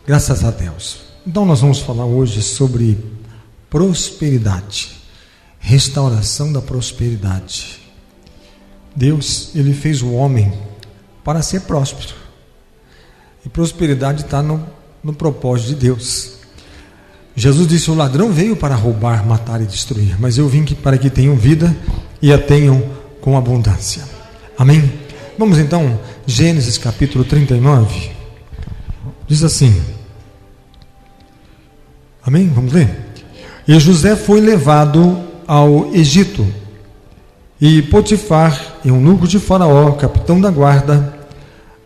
Graças a Deus. Então nós vamos falar hoje sobre prosperidade, restauração da prosperidade. Deus, Ele fez o homem para ser próspero. E prosperidade está no propósito de Deus. Jesus disse: o ladrão veio para roubar, matar e destruir, mas eu vim para que tenham vida e a tenham com abundância. Amém? Vamos então, Gênesis capítulo 39. Diz assim. Amém? Vamos ler? E José foi levado ao Egito, e Potifar, eunuco de Faraó, capitão da guarda,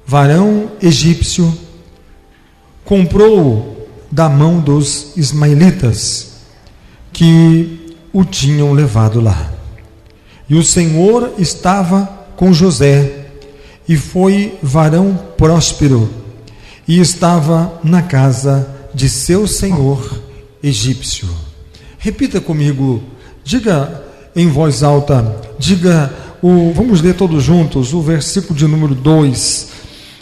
varão egípcio, comprou-o da mão dos ismaelitas que o tinham levado lá. E o Senhor estava com José, e foi varão próspero, e estava na casa de seu senhor egípcio. Repita comigo, diga em voz alta, vamos ler todos juntos o versículo de número 2.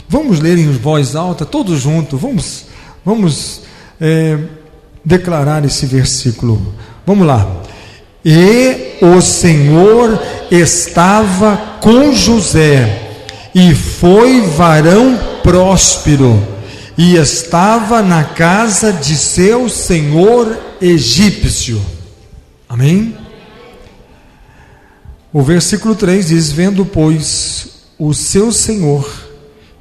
Vamos ler em voz alta, todos juntos, vamos declarar esse versículo. Vamos lá. E o Senhor estava com José, e foi varão próspero, e estava na casa de seu senhor egípcio. Amém? O versículo 3 diz: vendo, pois, o seu senhor,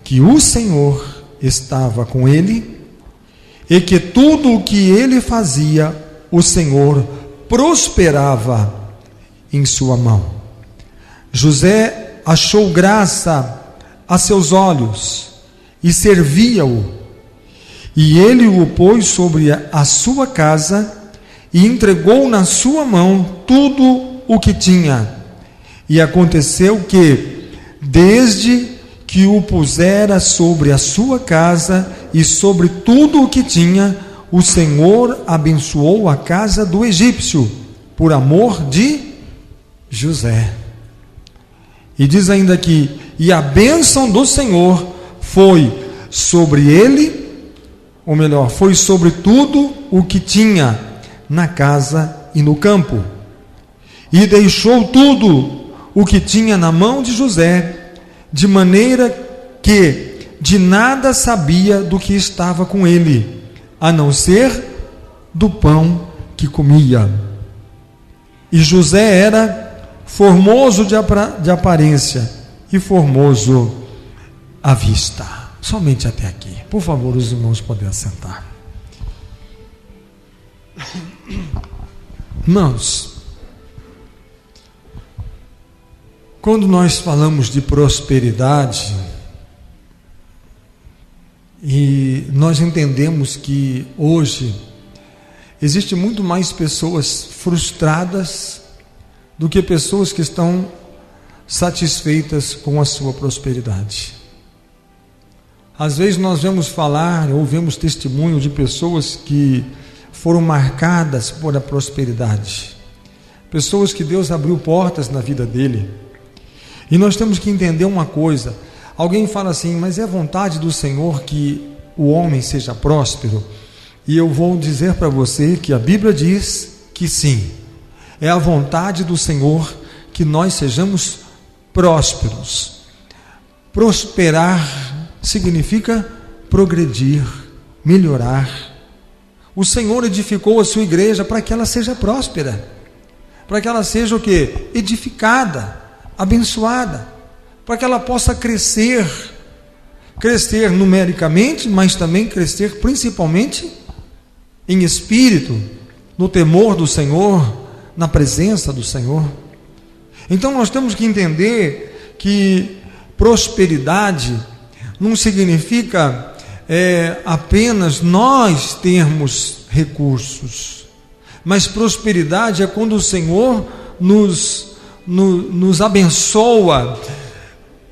que o Senhor estava com ele, e que tudo o que ele fazia, o Senhor prosperava em sua mão. José achou graça a seus olhos, e servia-o. E ele o pôs sobre a sua casa, e entregou na sua mão tudo o que tinha. E aconteceu que, desde que o pusera sobre a sua casa e sobre tudo o que tinha, o Senhor abençoou a casa do egípcio, por amor de José. E diz ainda aqui: e a bênção do Senhor foi sobre ele, ou melhor, foi sobre tudo o que tinha na casa e no campo. E deixou tudo o que tinha na mão de José, de maneira que de nada sabia do que estava com ele, a não ser do pão que comia. E José era formoso de aparência e formoso à vista. Somente até aqui. Por favor, os irmãos podem assentar. Irmãos, quando nós falamos de prosperidade, e nós entendemos que hoje existe muito mais pessoas frustradas do que pessoas que estão satisfeitas com a sua prosperidade. Às vezes nós vemos falar, ouvimos testemunho de pessoas que foram marcadas por a prosperidade, pessoas que Deus abriu portas na vida dele. E nós temos que entender uma coisa. Alguém fala assim: mas é vontade do Senhor que o homem seja próspero? E eu vou dizer para você que a Bíblia diz que sim, é a vontade do Senhor que nós sejamos prósperos. Prosperar significa progredir, melhorar. O Senhor edificou a sua igreja para que ela seja próspera, para que ela seja o quê? Edificada, abençoada, para que ela possa crescer numericamente, mas também crescer principalmente em espírito, no temor do Senhor, na presença do Senhor. Então nós temos que entender que prosperidade não significa apenas nós termos recursos, mas prosperidade é quando o Senhor nos abençoa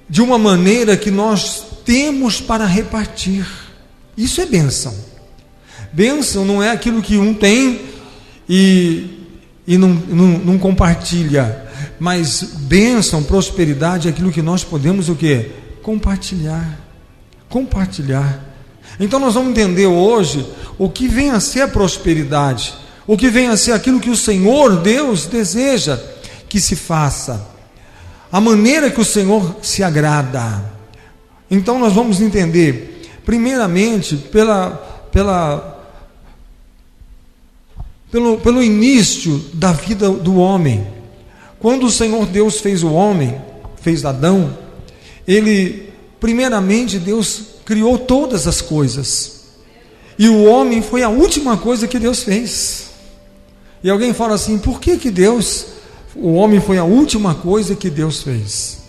de uma maneira que nós temos para repartir. Isso é bênção. Bênção não é aquilo que um tem e não compartilha, mas bênção, prosperidade é aquilo que nós podemos o quê? Compartilhar. Então nós vamos entender hoje o que vem a ser a prosperidade, o que vem a ser aquilo que o Senhor Deus deseja que se faça, a maneira que o Senhor se agrada. Então nós vamos entender, primeiramente, pelo início da vida do homem. Quando o Senhor Deus fez o homem, fez Adão, primeiramente Deus criou todas as coisas, e o homem foi a última coisa que Deus fez. E alguém fala assim: por que o homem foi a última coisa que Deus fez?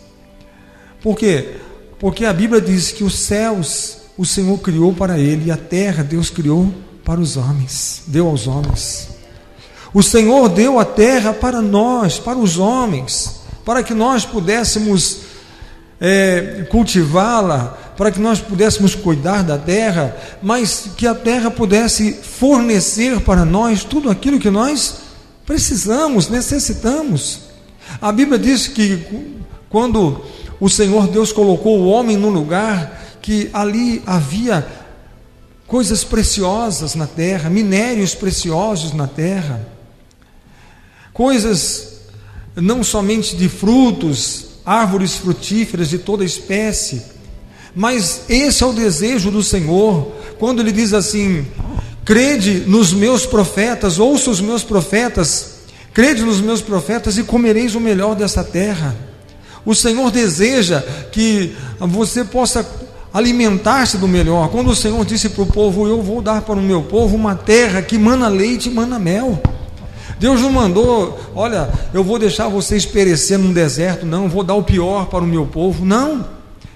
Por quê? Porque a Bíblia diz que os céus o Senhor criou para ele, e a terra Deus criou para os homens, deu aos homens. O Senhor deu a terra para nós, para os homens, para que nós pudéssemos cultivá-la, para que nós pudéssemos cuidar da terra, mas que a terra pudesse fornecer para nós tudo aquilo que nós precisamos, necessitamos. A Bíblia diz que quando o Senhor Deus colocou o homem num lugar, que ali havia coisas preciosas na terra, minérios preciosos na terra, coisas não somente de frutos, árvores frutíferas de toda espécie, mas esse é o desejo do Senhor, quando Ele diz assim: crede nos meus profetas, ouça os meus profetas, crede nos meus profetas e comereis o melhor dessa terra. O Senhor deseja que você possa alimentar-se do melhor. Quando o Senhor disse para o povo: eu vou dar para o meu povo uma terra que mana leite e mana mel. Deus não mandou: olha, eu vou deixar vocês perecer num deserto. Não, vou dar o pior para o meu povo. Não,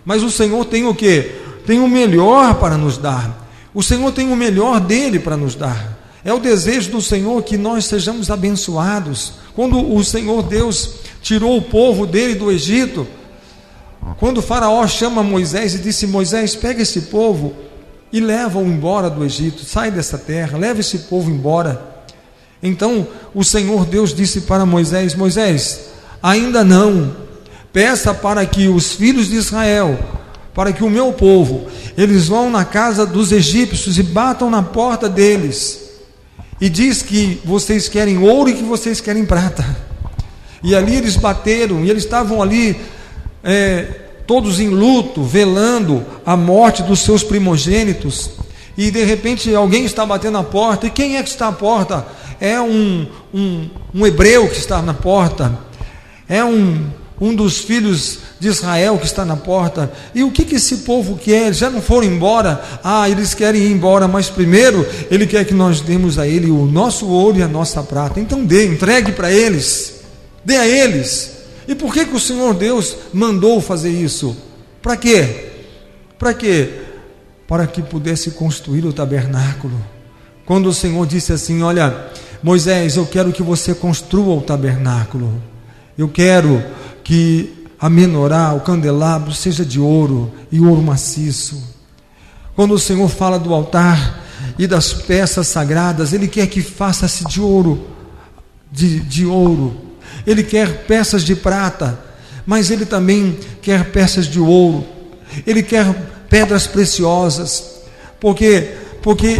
mas o Senhor tem o quê? Tem o melhor para nos dar. O Senhor tem o melhor dele para nos dar. É o desejo do Senhor que nós sejamos abençoados. Quando o Senhor Deus tirou o povo dele do Egito, quando o faraó chama Moisés e disse: Moisés, pega esse povo e leva-o embora do Egito, sai dessa terra, leva esse povo embora. Então o Senhor Deus disse para Moisés: Moisés, ainda não, peça para que os filhos de Israel, para que o meu povo, eles vão na casa dos egípcios e batam na porta deles, e diz que vocês querem ouro e que vocês querem prata. E ali eles bateram, e eles estavam ali todos em luto, velando a morte dos seus primogênitos, e de repente alguém está batendo na porta. E quem é que está à porta? É um hebreu que está na porta, é um dos filhos de Israel que está na porta. E o que esse povo quer? Eles já não foram embora? Eles querem ir embora, mas primeiro ele quer que nós demos a ele o nosso ouro e a nossa prata. Então entregue para eles, dê a eles. E por que o Senhor Deus mandou fazer isso? Para quê? Para quê? Para que pudesse construir o tabernáculo. Quando o Senhor disse assim: olha, Moisés, eu quero que você construa o tabernáculo, eu quero que a menorá, o candelabro, seja de ouro, e ouro maciço. Quando o Senhor fala do altar e das peças sagradas, Ele quer que faça-se de ouro, de ouro. Ele quer peças de prata, mas Ele também quer peças de ouro. Ele quer pedras preciosas, porque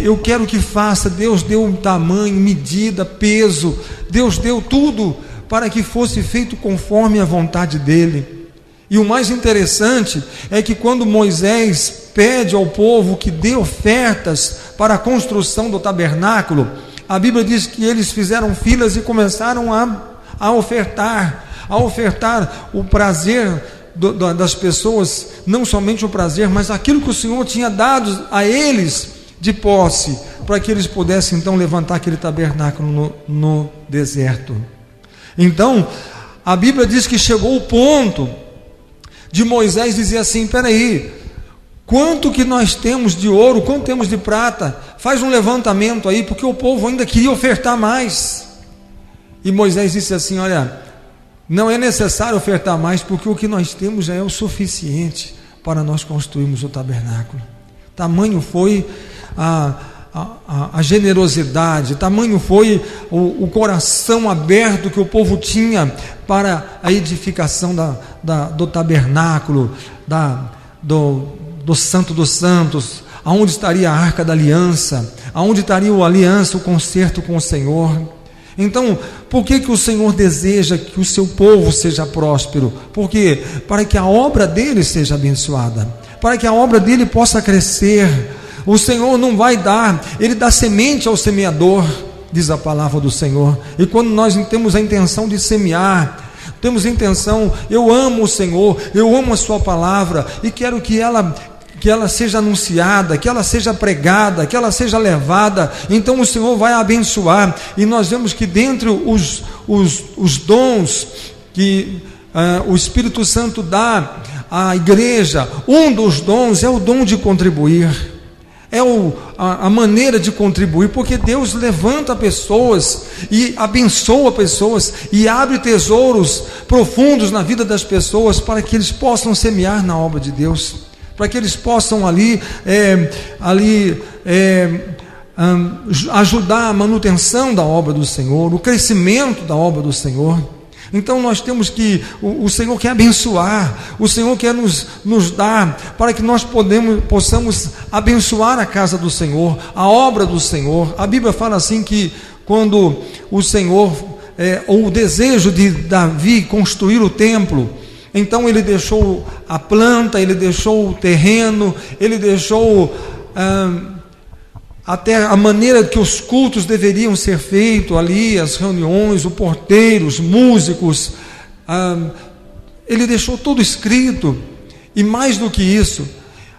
eu quero que faça. Deus deu um tamanho, medida, peso, Deus deu tudo para que fosse feito conforme a vontade dele. E o mais interessante é que quando Moisés pede ao povo que dê ofertas para a construção do tabernáculo, a Bíblia diz que eles fizeram filas e começaram a ofertar o prazer das pessoas, não somente o prazer, mas aquilo que o Senhor tinha dado a eles de posse, para que eles pudessem então levantar aquele tabernáculo no deserto. Então a Bíblia diz que chegou o ponto de Moisés dizer assim: peraí, quanto que nós temos de ouro, quanto temos de prata? Faz um levantamento aí, porque o povo ainda queria ofertar mais. E Moisés disse assim: olha, não é necessário ofertar mais, porque o que nós temos já é o suficiente para nós construirmos o tabernáculo. Tamanho foi a generosidade, tamanho foi o coração aberto que o povo tinha para a edificação do tabernáculo, do Santo dos Santos, aonde estaria a arca da aliança, aonde estaria a aliança, o concerto com o Senhor. Então, por que o Senhor deseja que o seu povo seja próspero? Porque para que a obra dele seja abençoada, para que a obra dele possa crescer. O Senhor não vai dar, ele dá semente ao semeador, diz a palavra do Senhor. E quando nós temos a intenção de semear, temos a intenção, eu amo o Senhor, eu amo a sua palavra e quero que ela seja anunciada, que ela seja pregada, que ela seja levada, então o Senhor vai abençoar. E nós vemos que dentre os dons que o Espírito Santo dá à igreja, um dos dons é o dom de contribuir, é a maneira de contribuir, porque Deus levanta pessoas e abençoa pessoas e abre tesouros profundos na vida das pessoas para que eles possam semear na obra de Deus, para que eles possam ajudar a manutenção da obra do Senhor, o crescimento da obra do Senhor. Então nós temos que, o Senhor quer abençoar, o Senhor quer nos dar, para que nós possamos abençoar a casa do Senhor, a obra do Senhor. A Bíblia fala assim que quando o Senhor, o desejo de Davi construir o templo, então ele deixou a planta, ele deixou o terreno, ele deixou até a maneira que os cultos deveriam ser feitos ali, as reuniões, o porteiro, os músicos, ele deixou tudo escrito. E mais do que isso,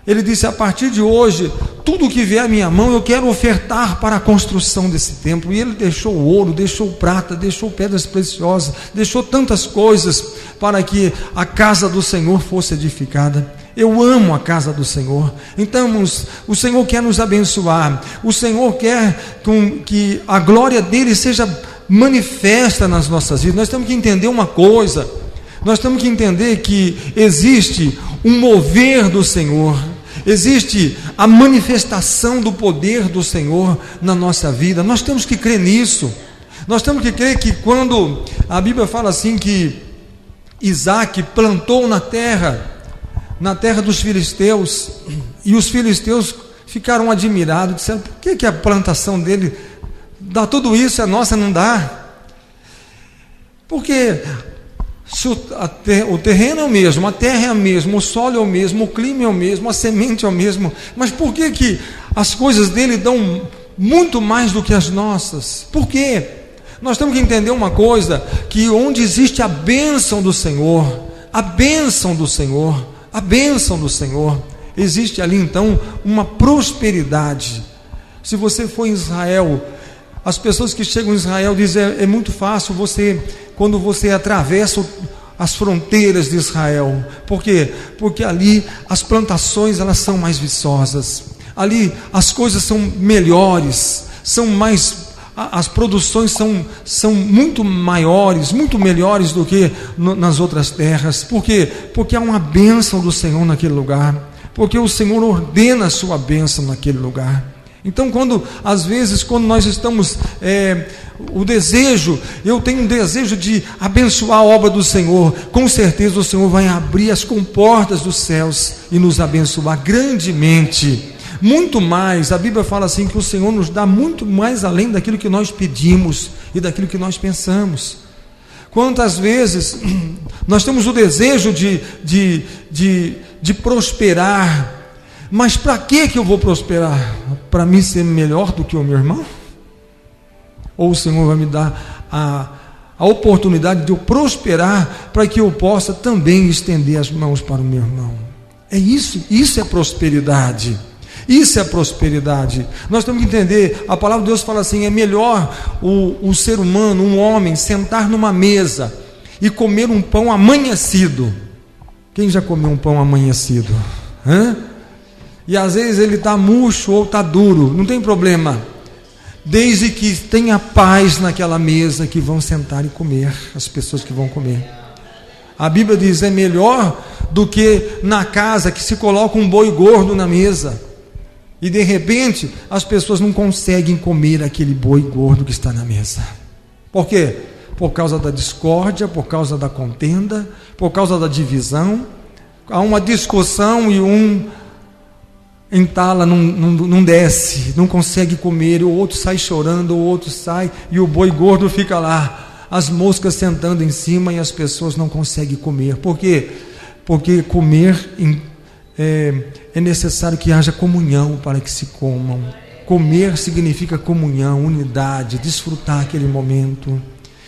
ele disse: a partir de hoje, tudo que vier à minha mão eu quero ofertar para a construção desse templo. E ele deixou ouro, deixou prata, deixou pedras preciosas, deixou tantas coisas para que a casa do Senhor fosse edificada. Eu amo a casa do Senhor. Então o Senhor quer nos abençoar, o Senhor quer que a glória dele seja manifesta nas nossas vidas. Nós temos que entender uma coisa, nós temos que entender que existe um mover do Senhor, existe a manifestação do poder do Senhor na nossa vida. Nós temos que crer nisso. Nós temos que crer que quando a Bíblia fala assim que Isaac plantou na terra dos filisteus, e os filisteus ficaram admirados, disseram: por que a plantação dele dá tudo isso, a nossa não dá? Porque se o terreno é o mesmo, a terra é a mesma, o solo é o mesmo, o clima é o mesmo, a semente é o mesmo, mas por que as coisas dele dão muito mais do que as nossas? Por quê? Nós temos que entender uma coisa, que onde existe a bênção do Senhor, a bênção do Senhor, a bênção do Senhor, existe ali então uma prosperidade. Se você for em Israel, as pessoas que chegam em Israel dizem: é muito fácil quando você atravessa as fronteiras de Israel. Por quê? Porque ali as plantações elas são mais viçosas, ali as coisas são melhores, as produções são muito maiores, muito melhores do que nas outras terras. Por quê? Porque há uma bênção do Senhor naquele lugar, porque o Senhor ordena a sua bênção naquele lugar. Então às vezes quando nós estamos eu tenho um desejo de abençoar a obra do Senhor, com certeza o Senhor vai abrir as comportas dos céus e nos abençoar grandemente. Muito mais, a Bíblia fala assim que o Senhor nos dá muito mais além daquilo que nós pedimos e daquilo que nós pensamos. Quantas vezes nós temos o desejo de prosperar, mas para que eu vou prosperar? Para mim ser melhor do que o meu irmão? Ou o Senhor vai me dar a oportunidade de eu prosperar para que eu possa também estender as mãos para o meu irmão? É isso é prosperidade. Isso é prosperidade. Nós temos que entender, a palavra de Deus fala assim: é melhor o ser humano, um homem, sentar numa mesa e comer um pão amanhecido. Quem já comeu um pão amanhecido? E às vezes ele está murcho ou está duro, não tem problema, desde que tenha paz naquela mesa que vão sentar e comer, as pessoas que vão comer. A Bíblia diz: é melhor do que na casa que se coloca um boi gordo na mesa e de repente as pessoas não conseguem comer aquele boi gordo que está na mesa. Por quê? Por causa da discórdia, por causa da contenda, por causa da divisão. Há uma discussão e um entala, não desce, não consegue comer, o outro sai chorando, o outro sai, e o boi gordo fica lá, as moscas sentando em cima, e as pessoas não conseguem comer. Por quê? Porque comer é necessário que haja comunhão para que se comam. Comer significa comunhão, unidade, desfrutar aquele momento,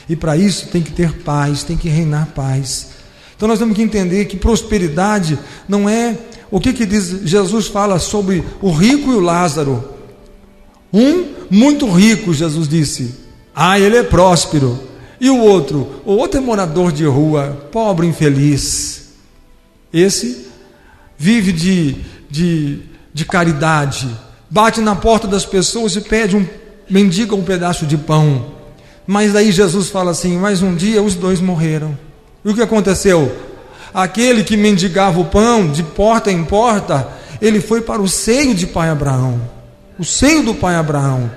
e para isso tem que ter paz, tem que reinar paz. Então nós temos que entender que prosperidade não é... O que diz? Jesus fala sobre o rico e o Lázaro. Um muito rico, Jesus disse, ele é próspero. E o outro é morador de rua, pobre, infeliz. Esse vive de caridade, bate na porta das pessoas e mendiga um pedaço de pão. Mas daí Jesus fala assim, mas um dia os dois morreram. E o que aconteceu? Aquele que mendigava o pão de porta em porta, ele foi para o seio de pai Abraão, o seio do pai Abraão.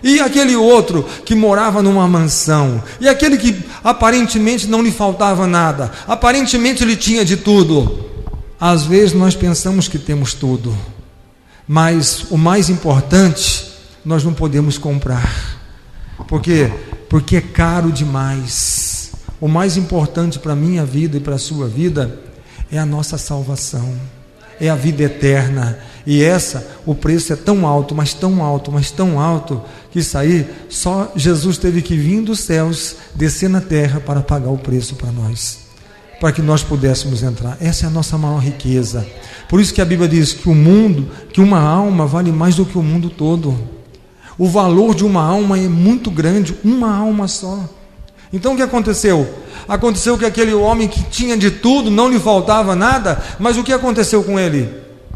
E aquele outro que morava numa mansão, e aquele que aparentemente não lhe faltava nada, aparentemente ele tinha de tudo. Às vezes nós pensamos que temos tudo, mas o mais importante nós não podemos comprar. Por quê? Porque é caro demais. O mais importante para a minha vida e para a sua vida é a nossa salvação, é a vida eterna. E o preço é tão alto, mas tão alto, mas tão alto, que isso aí, só Jesus teve que vir dos céus, descer na terra para pagar o preço para nós, para que nós pudéssemos entrar. Essa é a nossa maior riqueza. Por isso que a Bíblia diz que uma alma vale mais do que o mundo todo. O valor de uma alma é muito grande, uma alma só. Então o que aconteceu? Aconteceu que aquele homem que tinha de tudo, não lhe faltava nada, mas o que aconteceu com ele?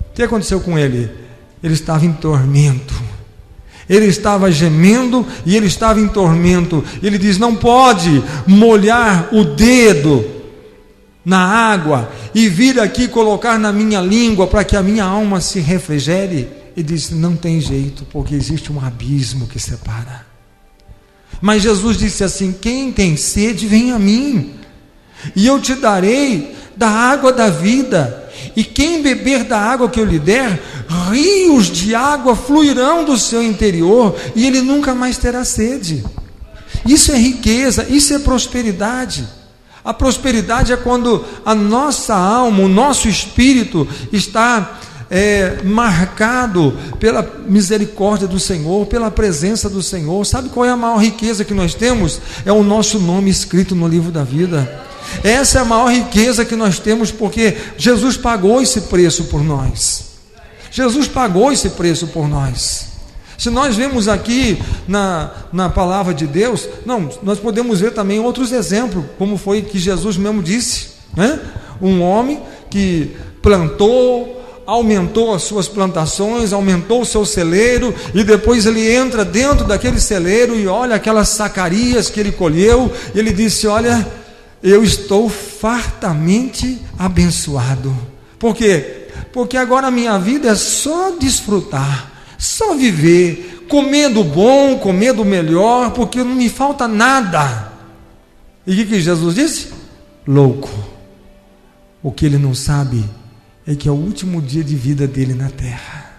O que aconteceu com ele? Ele estava em tormento, ele estava gemendo e ele estava em tormento. Ele diz, não pode molhar o dedo na água e vir aqui colocar na minha língua para que a minha alma se refrigere. E diz, não tem jeito, porque existe um abismo que separa. Mas Jesus disse assim, quem tem sede, vem a mim, e eu te darei da água da vida, e quem beber da água que eu lhe der, rios de água fluirão do seu interior, e ele nunca mais terá sede. Isso é riqueza, isso é prosperidade. A prosperidade é quando a nossa alma, o nosso espírito está marcado pela misericórdia do Senhor, pela presença do Senhor. Sabe qual é a maior riqueza que nós temos? É o nosso nome escrito no livro da vida. Essa é a maior riqueza que nós temos, porque Jesus pagou esse preço por nós. Jesus pagou esse preço por nós. Se nós vemos aqui na palavra de Deus, nós podemos ver também outros exemplos, como foi que Jesus mesmo disse, né? Um homem que plantou, aumentou as suas plantações, aumentou o seu celeiro, e depois ele entra dentro daquele celeiro e olha aquelas sacarias que ele colheu, e ele disse, olha, eu estou fartamente abençoado. Por quê? Porque agora a minha vida é só desfrutar, só viver, comendo bom, comendo melhor, porque não me falta nada. E o que Jesus disse? Louco. O que ele não sabe é que é o último dia de vida dele na terra.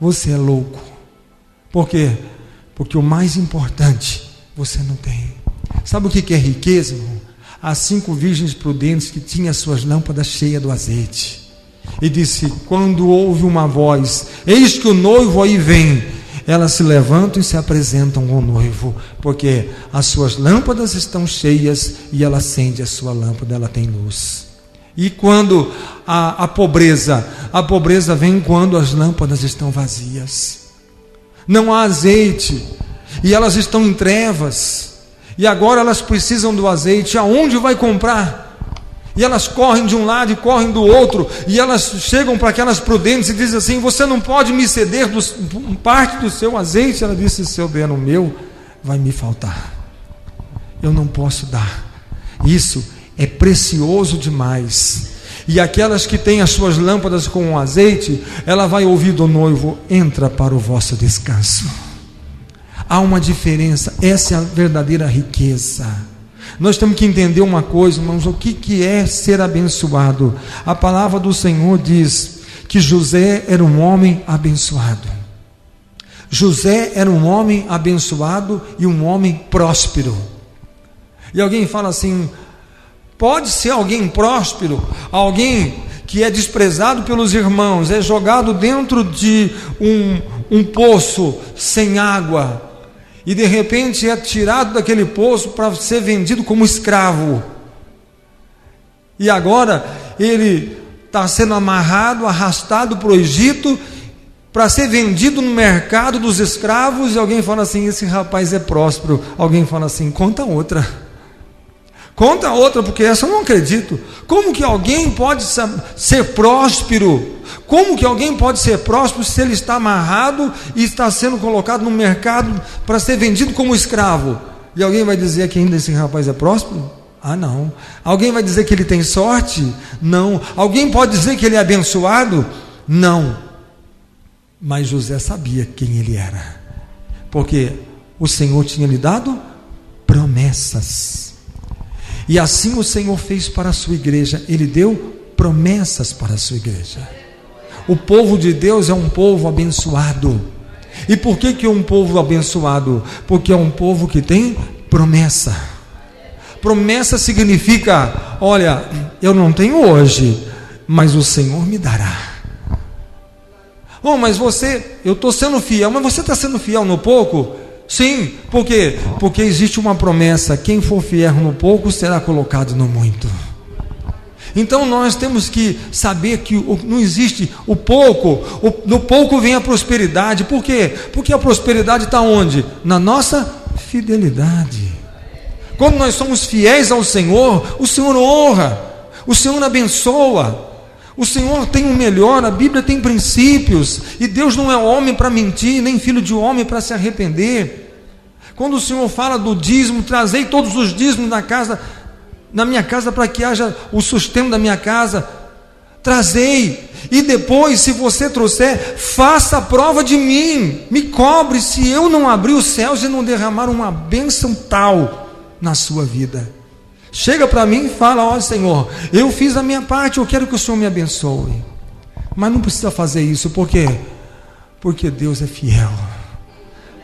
Você é louco. Por quê? Porque o mais importante você não tem. Sabe o que é riqueza, irmão? As 5 virgens prudentes que tinham as suas lâmpadas cheias do azeite. E disse, quando ouve uma voz, eis que o noivo aí vem, elas se levantam e se apresentam ao noivo, porque as suas lâmpadas estão cheias, e ela acende a sua lâmpada, ela tem luz. E quando a pobreza vem quando as lâmpadas estão vazias, não há azeite, e elas estão em trevas, e agora elas precisam do azeite. Aonde vai comprar? E elas correm de um lado e correm do outro, e elas chegam para aquelas prudentes e dizem assim, você não pode me ceder parte do seu azeite? Ela disse, se eu der o meu, vai me faltar, eu não posso dar, isso é precioso demais. E aquelas que têm as suas lâmpadas com azeite, ela vai ouvir do noivo, entra para o vosso descanso. Há uma diferença, essa é a verdadeira riqueza. Nós temos que entender uma coisa, irmãos, o que é ser abençoado. A palavra do Senhor diz que José era um homem abençoado. José era um homem abençoado e um homem próspero. E alguém fala assim: pode ser alguém próspero, alguém que é desprezado pelos irmãos, é jogado dentro de um poço sem água, e de repente é tirado daquele poço para ser vendido como escravo, e agora ele está sendo amarrado, arrastado para o Egito, para ser vendido no mercado dos escravos, e alguém fala assim: esse rapaz é próspero. Alguém fala assim: conta outra, porque essa eu não acredito. Como que alguém pode ser próspero? Como que alguém pode ser próspero se ele está amarrado e está sendo colocado no mercado para ser vendido como escravo? E alguém vai dizer que ainda esse rapaz é próspero? Ah, não. Alguém vai dizer que ele tem sorte? Não. Alguém pode dizer que ele é abençoado? Não. Mas José sabia quem ele era, porque o Senhor tinha lhe dado promessas. E assim o Senhor fez para a sua igreja. Ele deu promessas para a sua igreja. O povo de Deus é um povo abençoado. E por que é um povo abençoado? Porque é um povo que tem promessa. Promessa significa: olha, eu não tenho hoje, mas o Senhor me dará. Oh, mas eu estou sendo fiel. Mas você está sendo fiel no pouco? Sim, por quê? Porque existe uma promessa: quem for fiel no pouco será colocado no muito. Então nós temos que saber que não existe o pouco, no pouco vem a prosperidade. Por quê? Porque a prosperidade está onde? Na nossa fidelidade. Quando nós somos fiéis ao Senhor, o Senhor honra, o Senhor abençoa, o Senhor tem o melhor. A Bíblia tem princípios, e Deus não é homem para mentir, nem filho de homem para se arrepender. Quando o Senhor fala do dízimo: trazei todos os dízimos na minha casa, para que haja o sustento da minha casa. Trazei, e depois, se você trouxer, faça a prova de mim, me cobre, se eu não abrir os céus e não derramar uma bênção tal na sua vida. Chega para mim e fala: ó Senhor, eu fiz a minha parte, eu quero que o Senhor me abençoe. Mas não precisa fazer isso. Por quê? Porque Deus é fiel.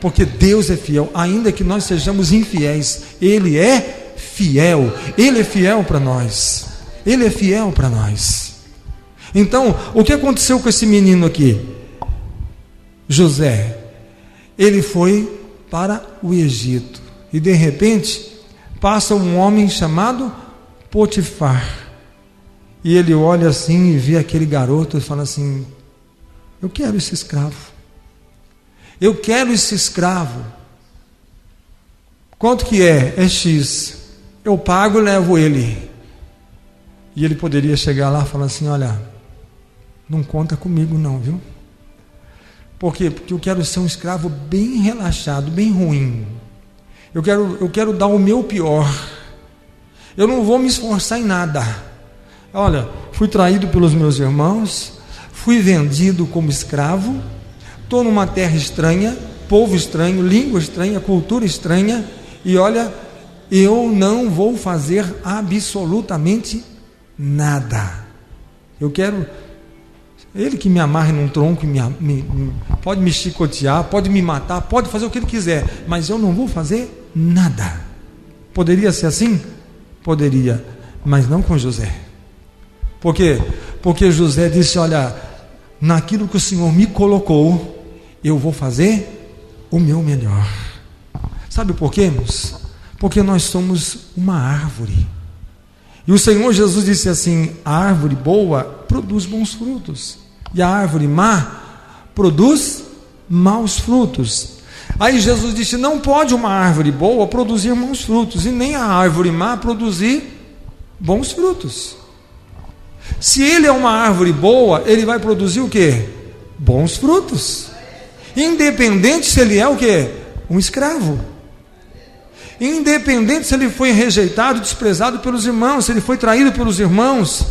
Porque Deus é fiel, ainda que nós sejamos infiéis, Ele é fiel. Ele é fiel para nós. Ele é fiel para nós. Então, o que aconteceu com esse menino aqui? José, ele foi para o Egito, e de repente passa um homem chamado Potifar, e ele olha assim e vê aquele garoto e fala assim: eu quero esse escravo. Eu quero esse escravo. Quanto que é? É X. Eu pago e levo ele. E ele poderia chegar lá e falar assim: olha, não conta comigo não, viu? Por quê? Porque eu quero ser um escravo bem relaxado, bem ruim. Eu quero dar o meu pior. Eu não vou me esforçar em nada. Olha, fui traído pelos meus irmãos, fui vendido como escravo, estou numa terra estranha, povo estranho, língua estranha, cultura estranha, e olha, eu não vou fazer absolutamente nada. Eu quero ele que me amarre num tronco, pode me chicotear, pode me matar, pode fazer o que ele quiser, mas eu não vou fazer nada. Poderia ser assim? Poderia, mas não com José. Por quê? Porque José disse: olha, naquilo que o Senhor me colocou, eu vou fazer o meu melhor. Sabe por quê, irmãos? Porque nós somos uma árvore, e o Senhor Jesus disse assim: a árvore boa produz bons frutos, e a árvore má produz maus frutos. Aí Jesus disse: não pode uma árvore boa produzir maus frutos, e nem a árvore má produzir bons frutos. Se ele é uma árvore boa, ele vai produzir o quê? Bons frutos, independente se ele é o quê? Um escravo, independente se ele foi rejeitado, desprezado pelos irmãos, se ele foi traído pelos irmãos.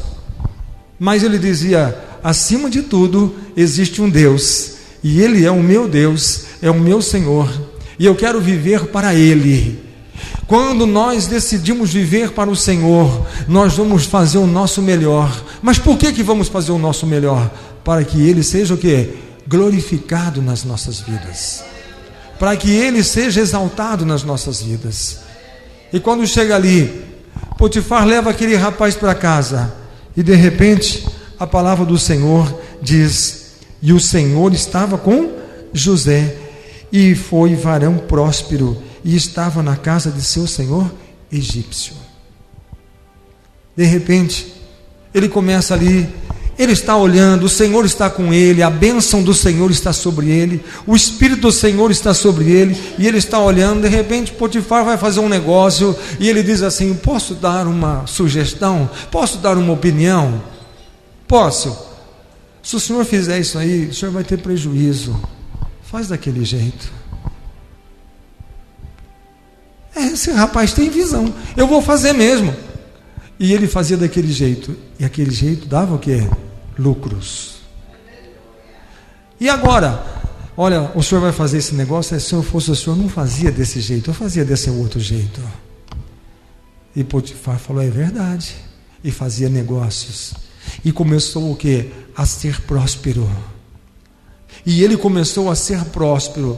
Mas ele dizia: acima de tudo existe um Deus, e Ele é o meu Deus, é o meu Senhor, e eu quero viver para Ele. Quando nós decidimos viver para o Senhor, nós vamos fazer o nosso melhor. Mas por que vamos fazer o nosso melhor? para que Ele seja o quê? Glorificado nas nossas vidas, para que Ele seja exaltado nas nossas vidas. E quando chega ali, Potifar leva aquele rapaz para casa, e de repente a palavra do Senhor diz: e o Senhor estava com José, e foi varão próspero, e estava na casa de seu senhor egípcio. De repente ele começa ali, ele está olhando, o Senhor está com ele, a bênção do Senhor está sobre ele, o Espírito do Senhor está sobre ele, e ele está olhando. De repente Potifar vai fazer um negócio, e ele diz assim: posso dar uma sugestão? Posso dar uma opinião? Posso. Se o senhor fizer isso aí, o senhor vai ter prejuízo. Faz daquele jeito. Esse rapaz tem visão, eu vou fazer mesmo. E ele fazia daquele jeito, e aquele jeito dava o quê? Lucros. E agora, olha, o senhor vai fazer esse negócio, se eu fosse o senhor, não fazia desse jeito, eu fazia desse outro jeito. E Potifar falou: é verdade. E fazia negócios, e começou o quê? A ser próspero. E ele começou a ser próspero,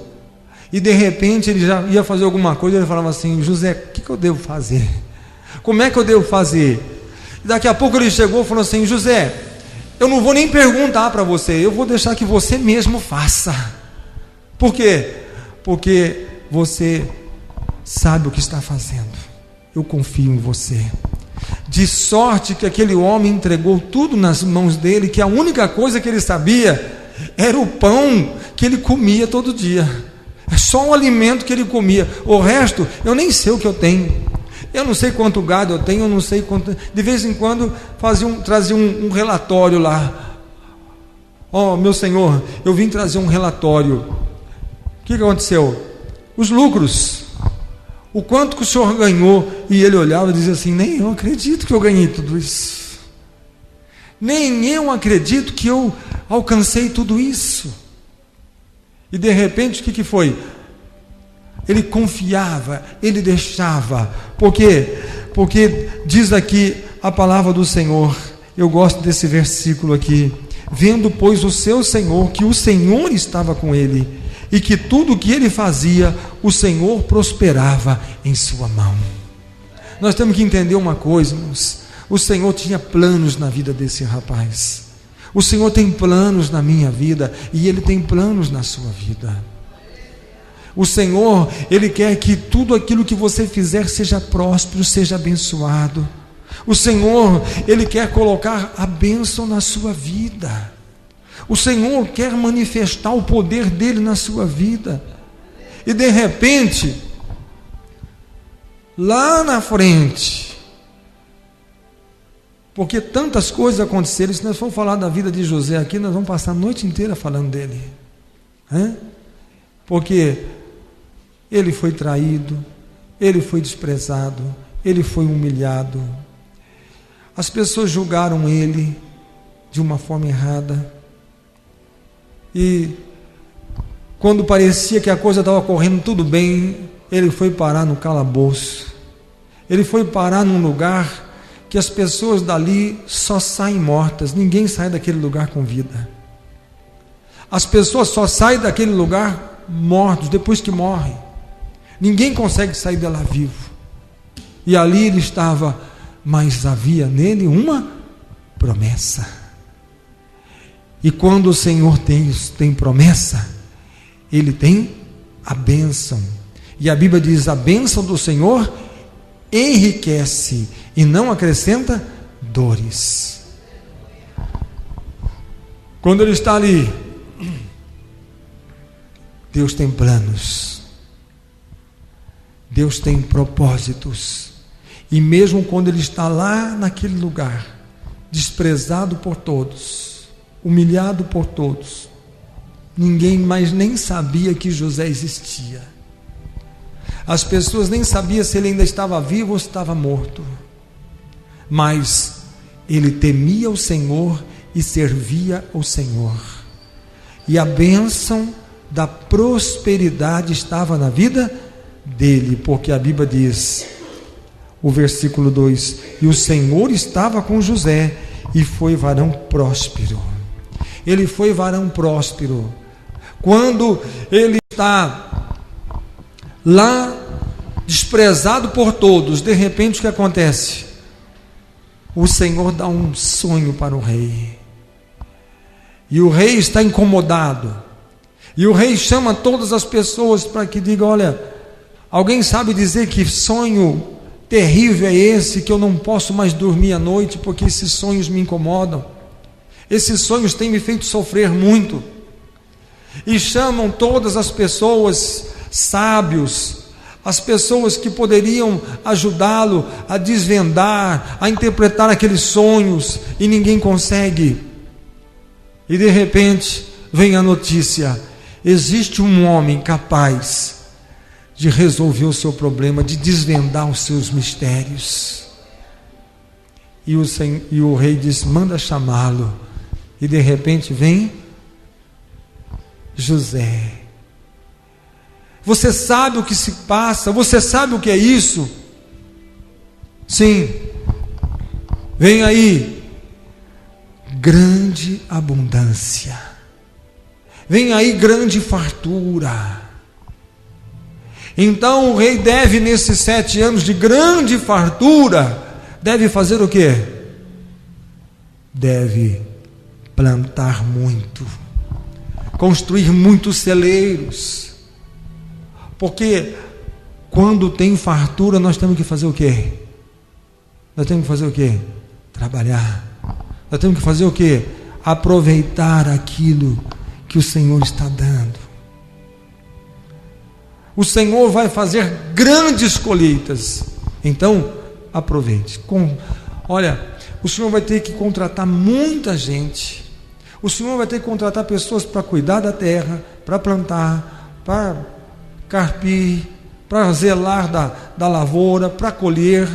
e de repente ele já ia fazer alguma coisa, ele falava assim: José, o que eu devo fazer? Como é que eu devo fazer? E daqui a pouco ele chegou e falou assim: José, eu não vou nem perguntar para você, eu vou deixar que você mesmo faça. Por quê? Porque você sabe o que está fazendo, eu confio em você. De sorte que aquele homem entregou tudo nas mãos dele, que a única coisa que ele sabia era o pão que ele comia todo dia. É só um alimento que ele comia. O resto, eu nem sei o que eu tenho. Eu não sei quanto gado eu tenho, eu não sei quanto. De vez em quando trazia um relatório lá. Ó, meu senhor, eu vim trazer um relatório. O que aconteceu? Os lucros. O quanto que o senhor ganhou? E ele olhava e dizia assim: nem eu acredito que eu ganhei tudo isso. Nem eu acredito que eu alcancei tudo isso. E de repente, o que foi? Ele confiava, ele deixava. Por quê? Porque diz aqui a palavra do Senhor, eu gosto desse versículo aqui: vendo, pois, o seu Senhor, que o Senhor estava com ele, e que tudo o que ele fazia, o Senhor prosperava em sua mão. Nós temos que entender uma coisa, irmãos: o Senhor tinha planos na vida desse rapaz. O Senhor tem planos na minha vida, e Ele tem planos na sua vida. O Senhor, Ele quer que tudo aquilo que você fizer seja próspero, seja abençoado. O Senhor, Ele quer colocar a bênção na sua vida. O Senhor quer manifestar o poder dEle na sua vida. E de repente, lá na frente, porque tantas coisas aconteceram, se nós formos falar da vida de José aqui, nós vamos passar a noite inteira falando dele. Porque ele foi traído, ele foi desprezado, ele foi humilhado. As pessoas julgaram ele de uma forma errada. E quando parecia que a coisa estava correndo tudo bem, ele foi parar no calabouço. Ele foi parar num lugar que as pessoas dali só saem mortas, ninguém sai daquele lugar com vida. As pessoas só saem daquele lugar mortos, depois que morrem. Ninguém consegue sair de lá vivo. E ali ele estava, mas havia nele uma promessa. E quando o Senhor tem promessa, Ele tem a bênção. E a Bíblia diz: a bênção do Senhor enriquece e não acrescenta dores. Quando ele está ali, Deus tem planos, Deus tem propósitos. E mesmo quando ele está lá naquele lugar, desprezado por todos, humilhado por todos, ninguém mais nem sabia que José existia. As pessoas nem sabiam se ele ainda estava vivo ou se estava morto. Mas ele temia o Senhor e servia o Senhor. E a bênção da prosperidade estava na vida dele, porque a Bíblia diz, o versículo 2: e o Senhor estava com José, e foi varão próspero. ele foi varão próspero. Quando ele está lá, desprezado por todos, de repente o que acontece? O Senhor dá um sonho para o rei, e o rei está incomodado, e o rei chama todas as pessoas para que digam: olha, alguém sabe dizer que sonho terrível é esse, que eu não posso mais dormir à noite, porque esses sonhos me incomodam, esses sonhos têm me feito sofrer muito. E chamam todas as pessoas, sábios, as pessoas que poderiam ajudá-lo a desvendar, a interpretar aqueles sonhos, e ninguém consegue. E de repente vem a notícia: existe um homem capaz de resolver o seu problema, de desvendar os seus mistérios. E o rei diz: manda chamá-lo. E de repente vem José. Você sabe o que se passa? Você sabe o que é isso? Sim. Vem aí grande abundância, vem aí grande fartura. Então o rei deve, nesses 7 anos de grande fartura, deve fazer o quê? Deve plantar muito, construir muitos celeiros, porque quando tem fartura nós temos que fazer o quê? Nós temos que fazer o quê? Trabalhar. Nós temos que fazer o quê? Aproveitar aquilo que o Senhor está dando. O Senhor vai fazer grandes colheitas, então aproveite. Olha, o Senhor vai ter que contratar muita gente. O Senhor vai ter que contratar pessoas para cuidar da terra, para plantar, para carpir, para zelar da lavoura, para colher.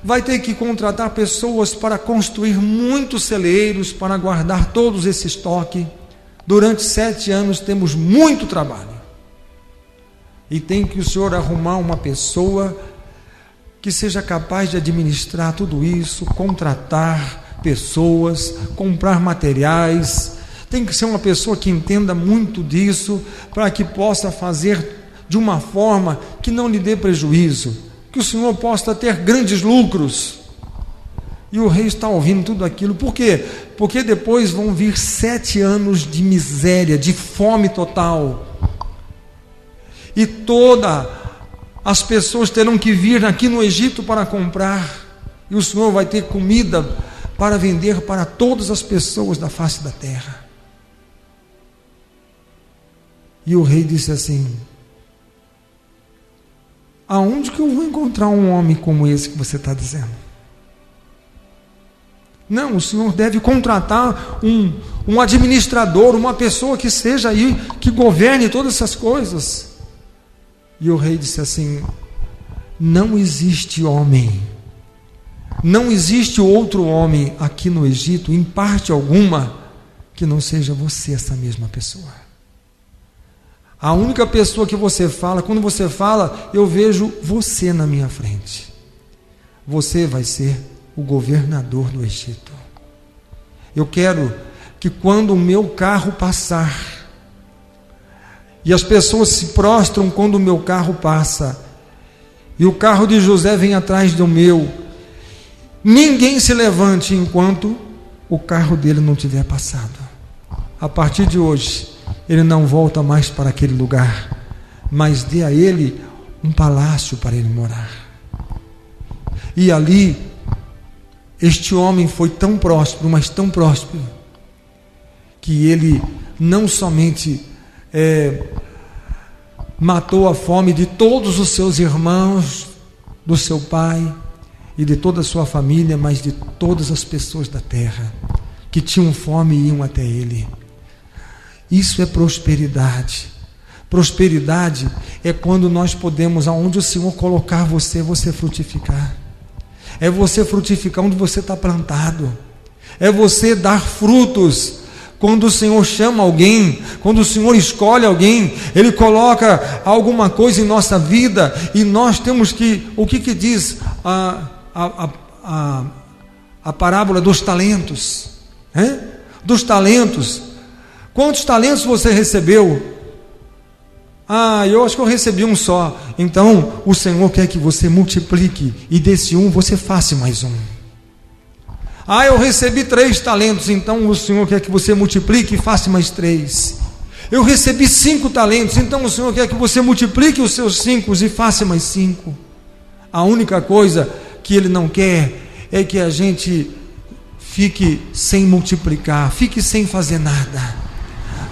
Vai ter que contratar pessoas para construir muitos celeiros, para guardar todos esse estoque. Durante 7 anos temos muito trabalho. E tem que o Senhor arrumar uma pessoa que seja capaz de administrar tudo isso, contratar pessoas, comprar materiais. Tem que ser uma pessoa que entenda muito disso, para que possa fazer de uma forma que não lhe dê prejuízo, que o Senhor possa ter grandes lucros. E o rei está ouvindo tudo aquilo. Por quê? Porque depois vão vir 7 anos de miséria, de fome total. E todas as pessoas terão que vir aqui no Egito para comprar. E o Senhor vai ter comida para vender para todas as pessoas da face da terra. E o rei disse assim: aonde que eu vou encontrar um homem como esse que você está dizendo? Não, o Senhor deve contratar um administrador, uma pessoa que seja aí, que governe todas essas coisas. E o rei disse assim: não existe homem, não existe outro homem aqui no Egito, em parte alguma, que não seja você essa mesma pessoa. A única pessoa que você fala, quando você fala, eu vejo você na minha frente. Você vai ser o governador do Egito. Eu quero que quando o meu carro passar, e as pessoas se prostram quando o meu carro passa, e o carro de José vem atrás do meu, ninguém se levante enquanto o carro dele não tiver passado. A partir de hoje, ele não volta mais para aquele lugar, mas dê a ele um palácio para ele morar. E ali, este homem foi tão próspero, mas tão próspero, que ele não somente matou a fome de todos os seus irmãos, do seu pai e de toda a sua família, mas de todas as pessoas da terra que tinham fome e iam até ele. Isso é prosperidade. Prosperidade é quando nós podemos, aonde o Senhor colocar você, você frutificar. É você frutificar onde você está plantado. É você dar frutos. Quando o Senhor chama alguém, quando o Senhor escolhe alguém, Ele coloca alguma coisa em nossa vida, e nós temos que, o que diz a parábola dos talentos? dos talentos. Quantos talentos você recebeu? Eu acho que eu recebi um só. Então o Senhor quer que você multiplique, e desse um você faça mais um. Eu recebi 3 talentos, então o Senhor quer que você multiplique e faça mais 3. Eu recebi 5 talentos, então o Senhor quer que você multiplique os seus 5 e faça mais 5. A única coisa que Ele não quer é que a gente fique sem multiplicar, fique sem fazer nada.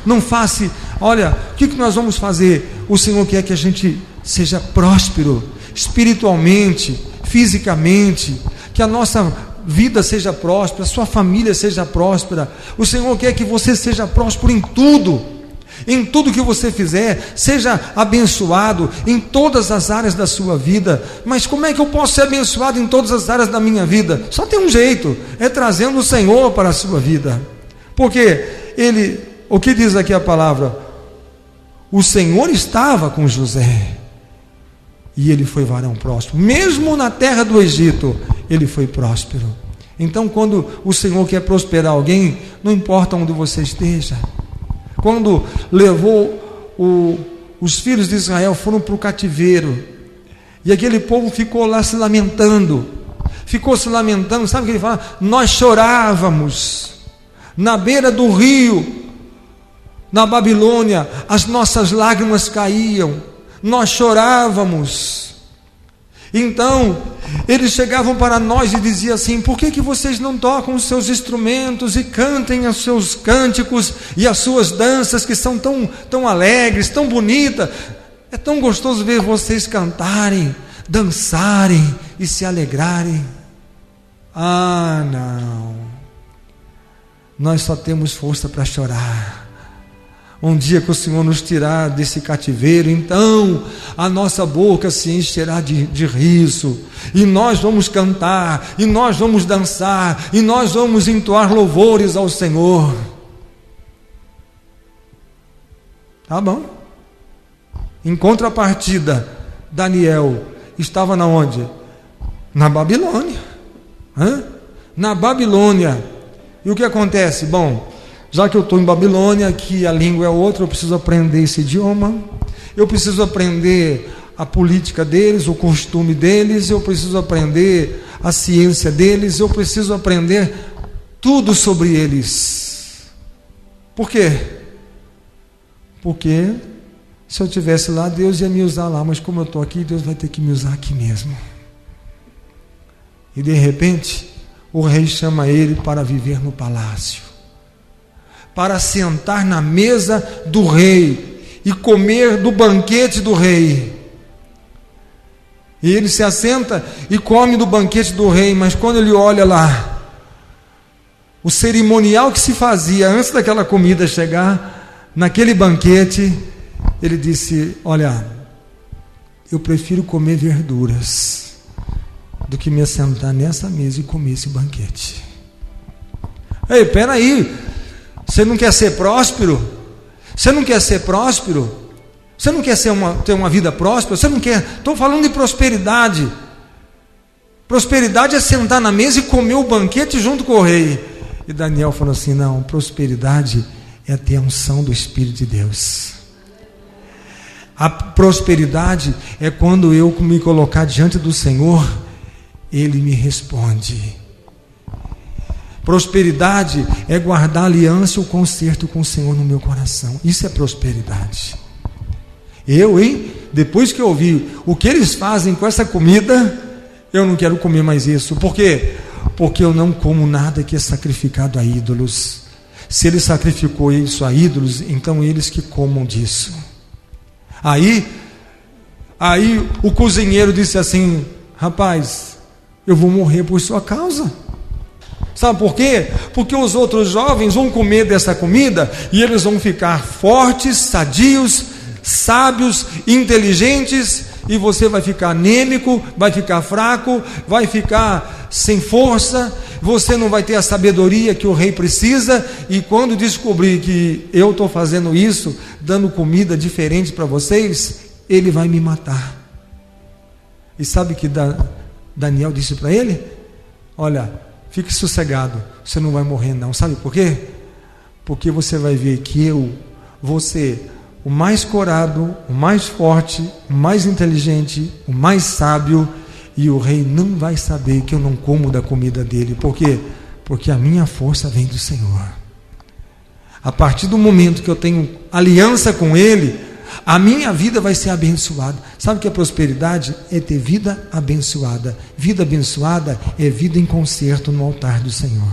Não faça, olha, o que nós vamos fazer? O Senhor quer que a gente seja próspero, espiritualmente, fisicamente, que a nossa vida seja próspera, a sua família seja próspera. O Senhor quer que você seja próspero em tudo que você fizer, seja abençoado em todas as áreas da sua vida. Mas como é que eu posso ser abençoado em todas as áreas da minha vida? Só tem um jeito, é trazendo o Senhor para a sua vida. Porque o que diz aqui a palavra? O Senhor estava com José, e ele foi varão próspero. Mesmo na terra do Egito, ele foi próspero. Então, quando o Senhor quer prosperar alguém, não importa onde você esteja. Quando levou os filhos de Israel, foram para o cativeiro, e aquele povo ficou lá se lamentando, sabe o que ele fala? Nós chorávamos na beira do rio, na Babilônia, as nossas lágrimas caíam, nós chorávamos. Então eles chegavam para nós e diziam assim: por que vocês não tocam os seus instrumentos e cantem os seus cânticos e as suas danças, que são tão alegres, tão bonitas? É tão gostoso ver vocês cantarem, dançarem e se alegrarem. Não, nós só temos força para chorar. Um dia que o Senhor nos tirar desse cativeiro, então a nossa boca se encherá de riso, e nós vamos cantar, e nós vamos dançar, e nós vamos entoar louvores ao Senhor. Tá bom? Em contrapartida, Daniel estava na onde? Na Babilônia. Na Babilônia. E o que acontece? Bom, já que eu estou em Babilônia, que a língua é outra, eu preciso aprender esse idioma, eu preciso aprender a política deles, o costume deles, eu preciso aprender a ciência deles, eu preciso aprender tudo sobre eles. Por quê? Porque se eu estivesse lá, Deus ia me usar lá, mas como eu estou aqui, Deus vai ter que me usar aqui mesmo. E de repente, o rei chama ele para viver no palácio, para sentar na mesa do rei e comer do banquete do rei. E ele se assenta e come do banquete do rei, mas quando ele olha lá, o cerimonial que se fazia antes daquela comida chegar, naquele banquete, ele disse: olha, eu prefiro comer verduras do que me assentar nessa mesa e comer esse banquete. Ei, peraí, você não quer ser próspero? Você não quer ser próspero? Você não quer ter uma vida próspera? Você não quer? Estou falando de prosperidade. Prosperidade é sentar na mesa e comer o banquete junto com o rei. E Daniel falou assim: não, prosperidade é ter a unção do Espírito de Deus. A prosperidade é quando eu me colocar diante do Senhor, Ele me responde. Prosperidade é guardar a aliança e o concerto com o Senhor no meu coração. Isso é prosperidade. Depois que eu ouvi o que eles fazem com essa comida, eu não quero comer mais isso. Por quê? Porque eu não como nada que é sacrificado a ídolos. Se ele sacrificou isso a ídolos, então eles que comam disso. Aí o cozinheiro disse assim: rapaz, eu vou morrer por sua causa. Sabe por quê? Porque os outros jovens vão comer dessa comida e eles vão ficar fortes, sadios, sábios, inteligentes, e você vai ficar anêmico, vai ficar fraco, vai ficar sem força, você não vai ter a sabedoria que o rei precisa. E quando descobrir que eu estou fazendo isso, dando comida diferente para vocês, ele vai me matar. E sabe o que Daniel disse para ele? Olha, fique sossegado, você não vai morrer não. Sabe por quê? porque você vai ver que eu vou ser o mais corado, o mais forte, o mais inteligente, o mais sábio, e o rei não vai saber que eu não como da comida dele. Por quê? Porque a minha força vem do Senhor. A partir do momento que eu tenho aliança com ele, a minha vida vai ser abençoada. Sabe o que é prosperidade? É ter vida abençoada. Vida abençoada é vida em concerto no altar do Senhor.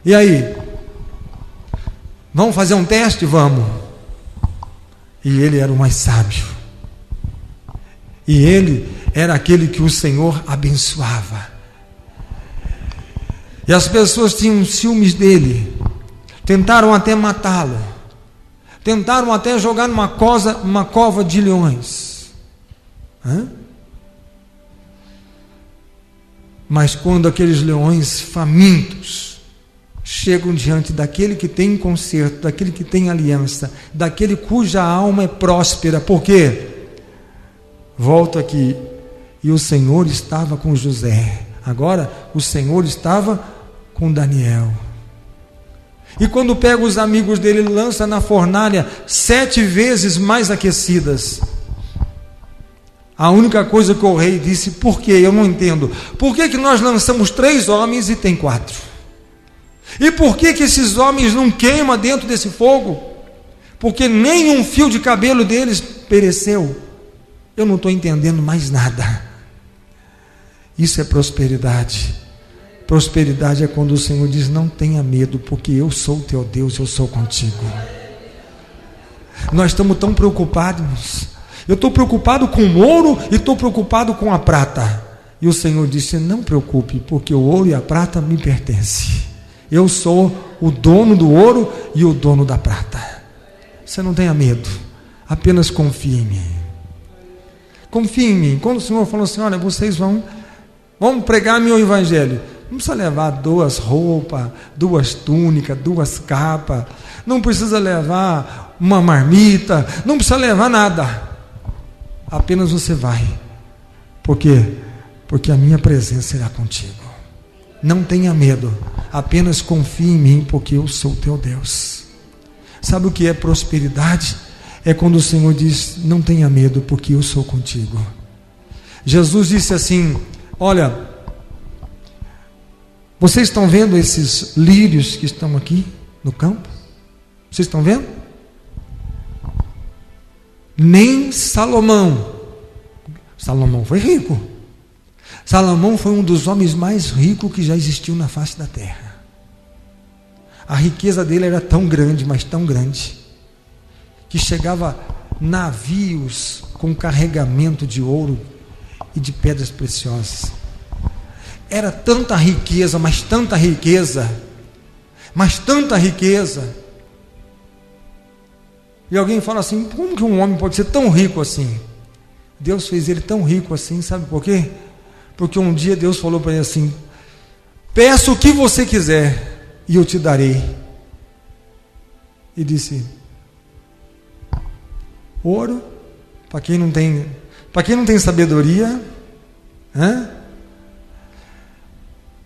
E aí? Vamos fazer um teste? Vamos. E ele era o mais sábio. E ele era aquele que o Senhor abençoava. E as pessoas tinham ciúmes dele. Tentaram até matá-lo. Tentaram até jogar numa cova de leões. Mas quando aqueles leões famintos chegam diante daquele que tem conserto, daquele que tem aliança, daquele cuja alma é próspera, por quê? Volto aqui, e o Senhor estava com José, agora o Senhor estava com Daniel. E quando pega os amigos dele, ele lança na fornalha 7 vezes mais aquecidas. A única coisa que o rei disse: por quê? Eu não entendo. Por que nós lançamos 3 homens e tem 4? E por que esses homens não queimam dentro desse fogo? Porque nem um fio de cabelo deles pereceu. Eu não estou entendendo mais nada. Isso é prosperidade. Prosperidade é quando o Senhor diz: não tenha medo, porque eu sou o teu Deus, eu sou contigo. Nós estamos tão preocupados. Eu estou preocupado com o ouro e estou preocupado com a prata. E o Senhor disse: não preocupe, porque o ouro e a prata me pertencem. Eu sou o dono do ouro e o dono da prata. Você não tenha medo, apenas confie em mim. Confie em mim. Quando o Senhor falou assim: olha, vocês vão pregar meu evangelho, não precisa levar 2 roupas, 2 túnicas, 2 capas, não precisa levar uma marmita, não precisa levar nada, apenas você vai. Por quê? Porque a minha presença irá contigo. Não tenha medo, apenas confie em mim, porque eu sou teu Deus. Sabe o que é prosperidade? É quando o Senhor diz: não tenha medo, porque eu sou contigo. Jesus disse assim: olha, vocês estão vendo esses lírios que estão aqui no campo? Vocês estão vendo? Nem Salomão foi rico. Salomão foi um dos homens mais ricos que já existiu na face da terra. A riqueza dele era tão grande, mas tão grande, que chegava navios com carregamento de ouro e de pedras preciosas. Era tanta riqueza, mas tanta riqueza, mas tanta riqueza. E alguém fala assim: como que um homem pode ser tão rico assim? Deus fez ele tão rico assim, sabe por quê? Porque um dia Deus falou para ele assim: peça o que você quiser e eu te darei. E disse: ouro, para quem não tem sabedoria,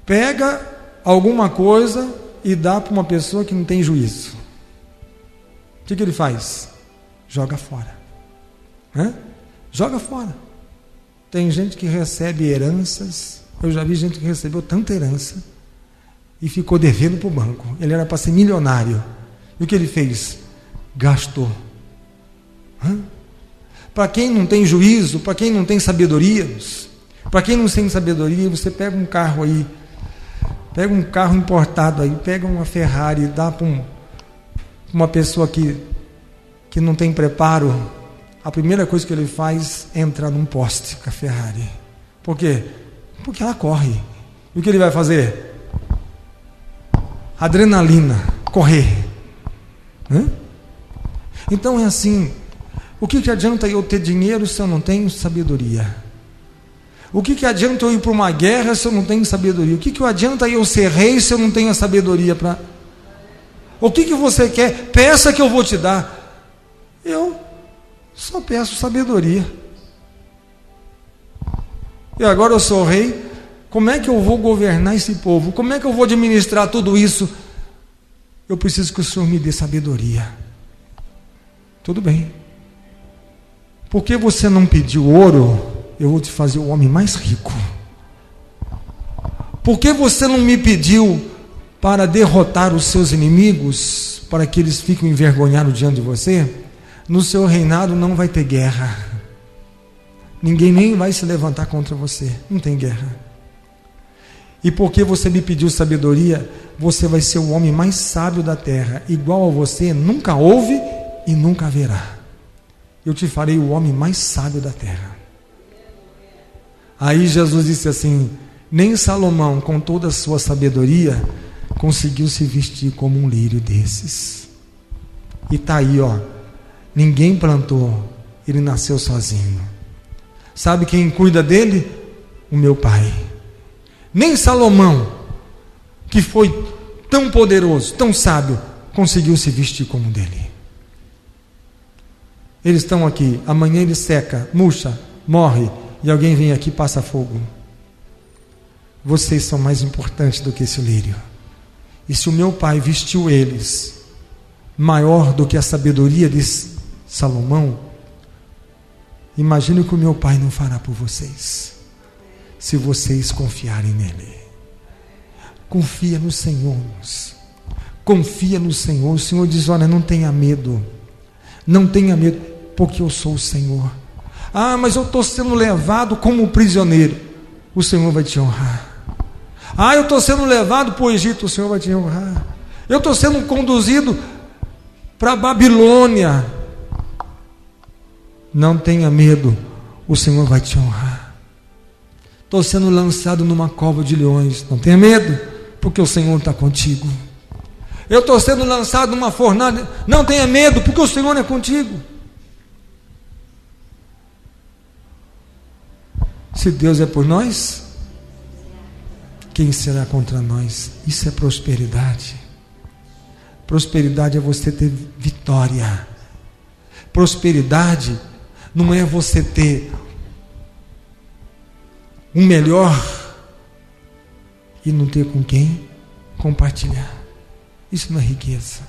pega alguma coisa e dá para uma pessoa que não tem juízo. O que ele faz? Joga fora. Joga fora. Tem gente que recebe heranças. Eu já vi gente que recebeu tanta herança e ficou devendo para o banco. Ele era para ser milionário. E o que ele fez? Gastou. Para quem não tem juízo, para quem não tem sabedoria, você pega um carro aí, pega um carro importado aí, pega uma Ferrari e dá para uma pessoa que não tem preparo. A primeira coisa que ele faz é entrar num poste com a Ferrari. Por quê? Porque ela corre. E o que ele vai fazer? Adrenalina, correr. Então é assim. O que adianta eu ter dinheiro se eu não tenho sabedoria? O que adianta eu ir para uma guerra se eu não tenho sabedoria? O que adianta eu ser rei se eu não tenho a sabedoria para... O que você quer? Peça que eu vou te dar. Eu só peço sabedoria. E agora eu sou rei. Como é que eu vou governar esse povo? Como é que eu vou administrar tudo isso? eu preciso que o Senhor me dê sabedoria. Tudo bem. Porque você não pediu ouro, eu vou te fazer o homem mais rico. Porque você não me pediu para derrotar os seus inimigos, para que eles fiquem envergonhados diante de você, no seu reinado não vai ter guerra. Ninguém nem vai se levantar contra você. Não tem guerra. E porque você me pediu sabedoria, você vai ser o homem mais sábio da terra. Igual a você nunca houve e nunca haverá. Eu te farei o homem mais sábio da terra. Aí Jesus disse assim: nem Salomão, com toda a sua sabedoria, conseguiu se vestir como um lírio desses. E está aí, ó. Ninguém plantou, ele nasceu sozinho. Sabe quem cuida dele? O meu Pai. Nem Salomão, que foi tão poderoso, tão sábio, conseguiu se vestir como dele. Eles estão aqui, amanhã ele seca, murcha, morre, e alguém vem aqui e passa fogo. Vocês são mais importantes do que esse lírio. E se o meu Pai vestiu eles maior do que a sabedoria de Salomão, imagine o que o meu Pai não fará por vocês, se vocês confiarem nele. Confia no Senhor, confia no Senhor. O Senhor diz: olha, não tenha medo, não tenha medo, porque eu sou o Senhor. Ah, mas eu estou sendo levado como prisioneiro. O Senhor vai te honrar. Ah, eu estou sendo levado para o Egito. O Senhor vai te honrar. Eu estou sendo conduzido para a Babilônia. Não tenha medo, o Senhor vai te honrar. Estou sendo lançado numa cova de leões. Não tenha medo, porque o Senhor está contigo. Eu estou sendo lançado numa fornalha. Não tenha medo, porque o Senhor é contigo. Se Deus é por nós, quem será contra nós? Isso é prosperidade. Prosperidade é você ter vitória. Prosperidade não é você ter um melhor e não ter com quem compartilhar. Isso não é riqueza.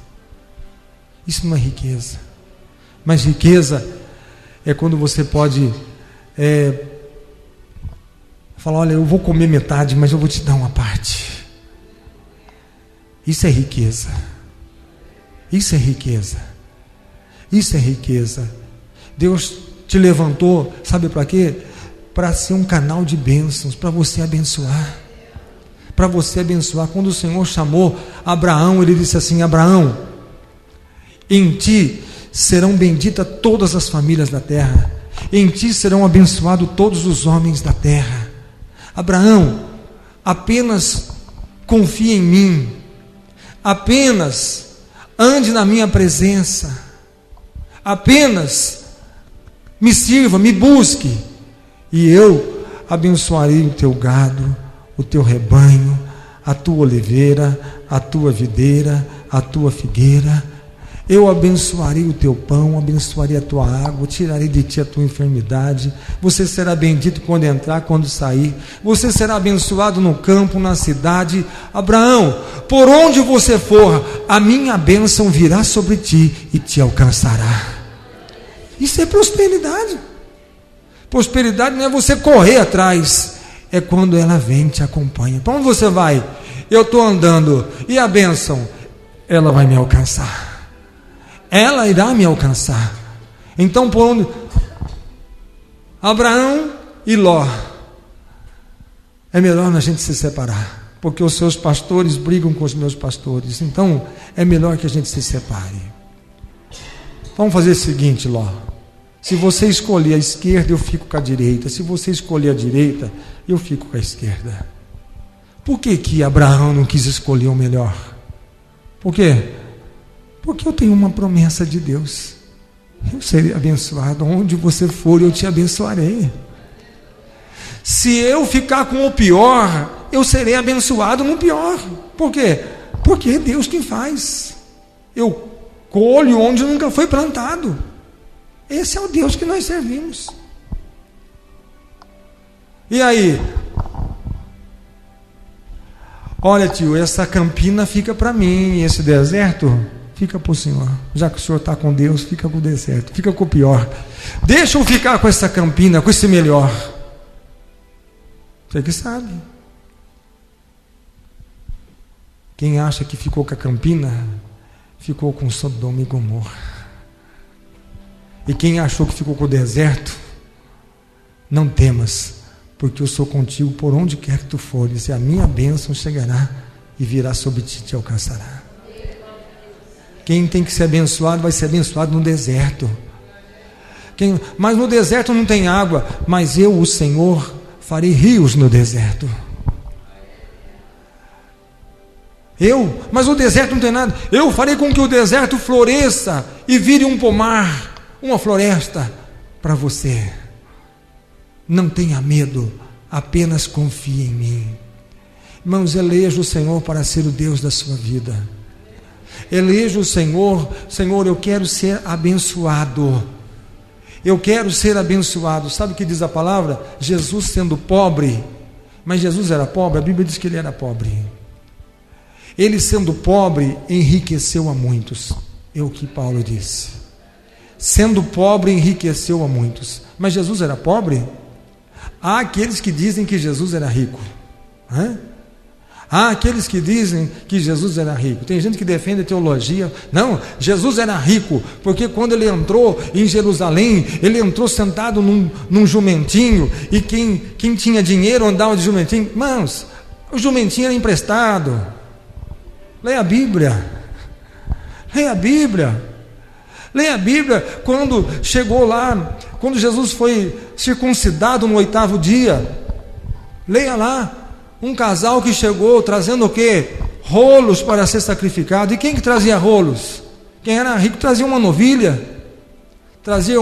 Isso não é riqueza. Mas riqueza é quando você pode falar: olha, eu vou comer metade, mas eu vou te dar uma parte. Isso é riqueza. Isso é riqueza. Isso é riqueza. Deus te levantou, sabe para quê? Para ser um canal de bênçãos, para você abençoar. Para você abençoar. Quando o Senhor chamou Abraão, ele disse assim: Abraão, em ti serão benditas todas as famílias da terra, em ti serão abençoados todos os homens da terra. Abraão, apenas confie em mim, apenas ande na minha presença, apenas me sirva, me busque, e eu abençoarei o teu gado, o teu rebanho, a tua oliveira, a tua videira, a tua figueira. Eu abençoarei o teu pão, abençoarei a tua água, tirarei de ti a tua enfermidade. Você será bendito quando entrar, quando sair. Você será abençoado no campo, na cidade. Abraão, por onde você for, a minha bênção virá sobre ti e te alcançará. Isso é prosperidade. Prosperidade não é você correr atrás, é quando ela vem e te acompanha. Para onde você vai? Eu estou andando, e a bênção? Ela vai me alcançar. Ela irá me alcançar. Então, por onde? Abraão e Ló. É melhor a gente se separar, porque os seus pastores brigam com os meus pastores. Então, é melhor que a gente se separe. Vamos fazer o seguinte, Ló. Se você escolher a esquerda, eu fico com a direita. Se você escolher a direita, eu fico com a esquerda. Por que Abraão não quis escolher o melhor? Por quê? Porque eu tenho uma promessa de Deus. Eu serei abençoado. Onde você for, eu te abençoarei. Se eu ficar com o pior, eu serei abençoado no pior. Por quê? Porque é Deus quem faz. Eu colho onde nunca foi plantado. Esse é o Deus que nós servimos. E aí? olha tio, essa campina fica para mim, esse deserto fica para o senhor. Já que o senhor está com Deus, fica com o deserto, fica com o pior. Deixa eu ficar com essa campina, com esse melhor. Você que sabe. Quem acha que ficou com a campina, ficou com Sodoma e Gomorra. E quem achou que ficou com o deserto, não temas, porque eu sou contigo por onde quer que tu fores, e a minha bênção chegará e virá sobre ti e te alcançará. Quem tem que ser abençoado, vai ser abençoado no deserto. Mas no deserto não tem água, mas eu, o Senhor, farei rios no deserto. Mas o deserto não tem nada. Eu farei com que o deserto floresça e vire um pomar, uma floresta para você. Não tenha medo, apenas confie em mim. Irmãos, eleja o Senhor para ser o Deus da sua vida. Eleja o Senhor. Senhor, eu quero ser abençoado. Eu quero ser abençoado. Sabe o que diz a palavra? Jesus sendo pobre, mas Jesus era pobre, a Bíblia diz que ele era pobre. Ele sendo pobre, enriqueceu a muitos. É o que Paulo disse. Sendo pobre, enriqueceu a muitos. Mas Jesus era pobre? Há aqueles que dizem que Jesus era rico. Há aqueles que dizem que Jesus era rico. Tem gente que defende a teologia. Não, Jesus era rico, porque quando ele entrou em Jerusalém, ele entrou sentado num jumentinho, e quem tinha dinheiro andava de jumentinho. Irmãos, o jumentinho era emprestado. Leia a Bíblia. Leia a Bíblia. Leia a Bíblia. Quando chegou lá, quando Jesus foi circuncidado no 8º dia, leia lá, um casal que chegou trazendo o quê? Rolos para ser sacrificado. E quem que trazia rolos? Quem era rico trazia uma novilha, trazia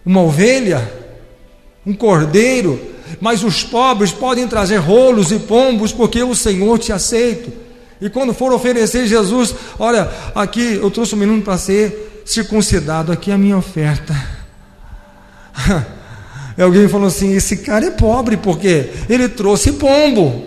uma ovelha, um cordeiro. Mas os pobres podem trazer rolos e pombos, porque o Senhor te aceita. E quando for oferecer Jesus, olha, aqui eu trouxe um menino para ser circuncidado, aqui é a minha oferta. E alguém falou assim: esse cara é pobre, porque ele trouxe pombo.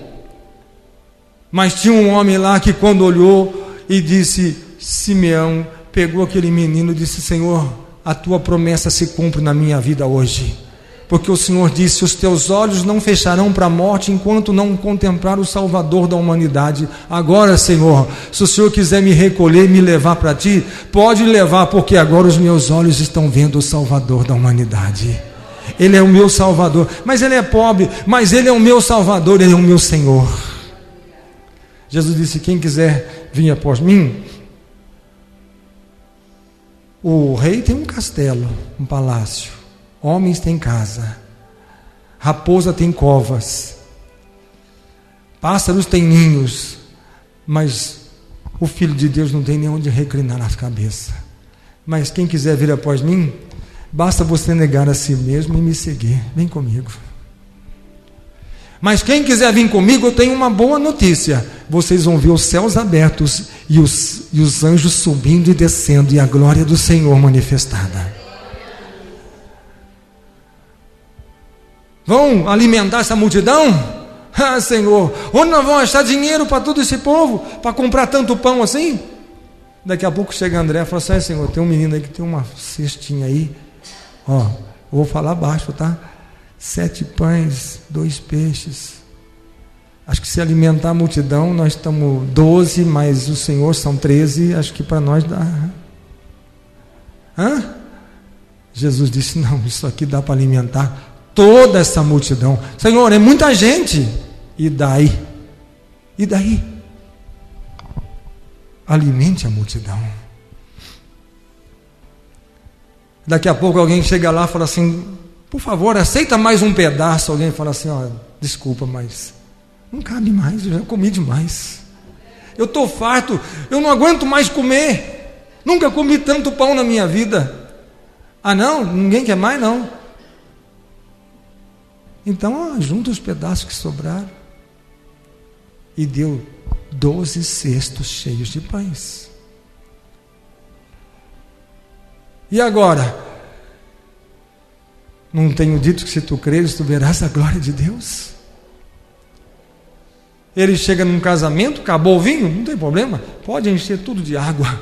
Mas tinha um homem lá que, quando olhou e disse, Simeão, pegou aquele menino e disse: Senhor, a tua promessa se cumpre na minha vida hoje. Porque o Senhor disse: os teus olhos não fecharão para a morte enquanto não contemplar o Salvador da humanidade. Agora, Senhor, se o Senhor quiser me recolher e me levar para ti, pode levar, porque agora os meus olhos estão vendo o Salvador da humanidade. Ele é o meu Salvador, mas ele é pobre, mas ele é o meu Salvador, ele é o meu Senhor. Jesus disse: quem quiser vir após mim. O rei tem um castelo, um palácio. Homens têm casa, raposa tem covas, pássaros têm ninhos, mas o Filho de Deus não tem nem onde reclinar a cabeça. Mas quem quiser vir após mim, basta você negar a si mesmo e me seguir. Vem comigo. Mas quem quiser vir comigo, eu tenho uma boa notícia: vocês vão ver os céus abertos e os anjos subindo e descendo, e a glória do Senhor manifestada. Vão alimentar essa multidão? Ah, Senhor, onde nós vamos achar dinheiro para todo esse povo, para comprar tanto pão assim? Daqui a pouco chega André e fala assim: Senhor, tem um menino aí que tem uma cestinha aí, ó, eu vou falar baixo, tá? 7 pães, 2 peixes. Acho que se alimentar a multidão, nós estamos 12, mas o Senhor são 13, acho que para nós dá. Jesus disse: não, isso aqui dá para alimentar toda essa multidão. Senhor, é muita gente. E daí? E daí? Alimente a multidão. Daqui a pouco alguém chega lá e fala assim: por favor, aceita mais um pedaço. Alguém fala assim: ó, desculpa, mas não cabe mais, eu já comi demais. Eu estou farto, eu não aguento mais comer. Nunca comi tanto pão na minha vida. Ah não? Ninguém quer mais? Não. Então, junta os pedaços que sobraram. E deu 12 cestos cheios de pães. E agora? Não tenho dito que se tu creres, tu verás a glória de Deus? Ele chega num casamento, acabou o vinho, não tem problema, pode encher tudo de água.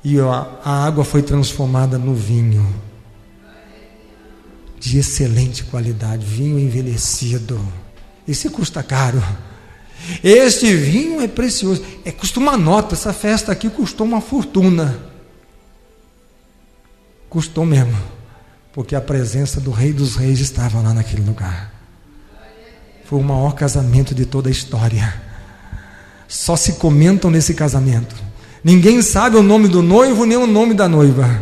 E a água foi transformada no vinho de excelente qualidade, vinho envelhecido. Esse custa caro. Este vinho é precioso. Custa uma nota. Essa festa aqui custou uma fortuna. Custou mesmo, porque a presença do Rei dos Reis estava lá naquele lugar. Foi o maior casamento de toda a história. Só se comentam nesse casamento. Ninguém sabe o nome do noivo nem o nome da noiva,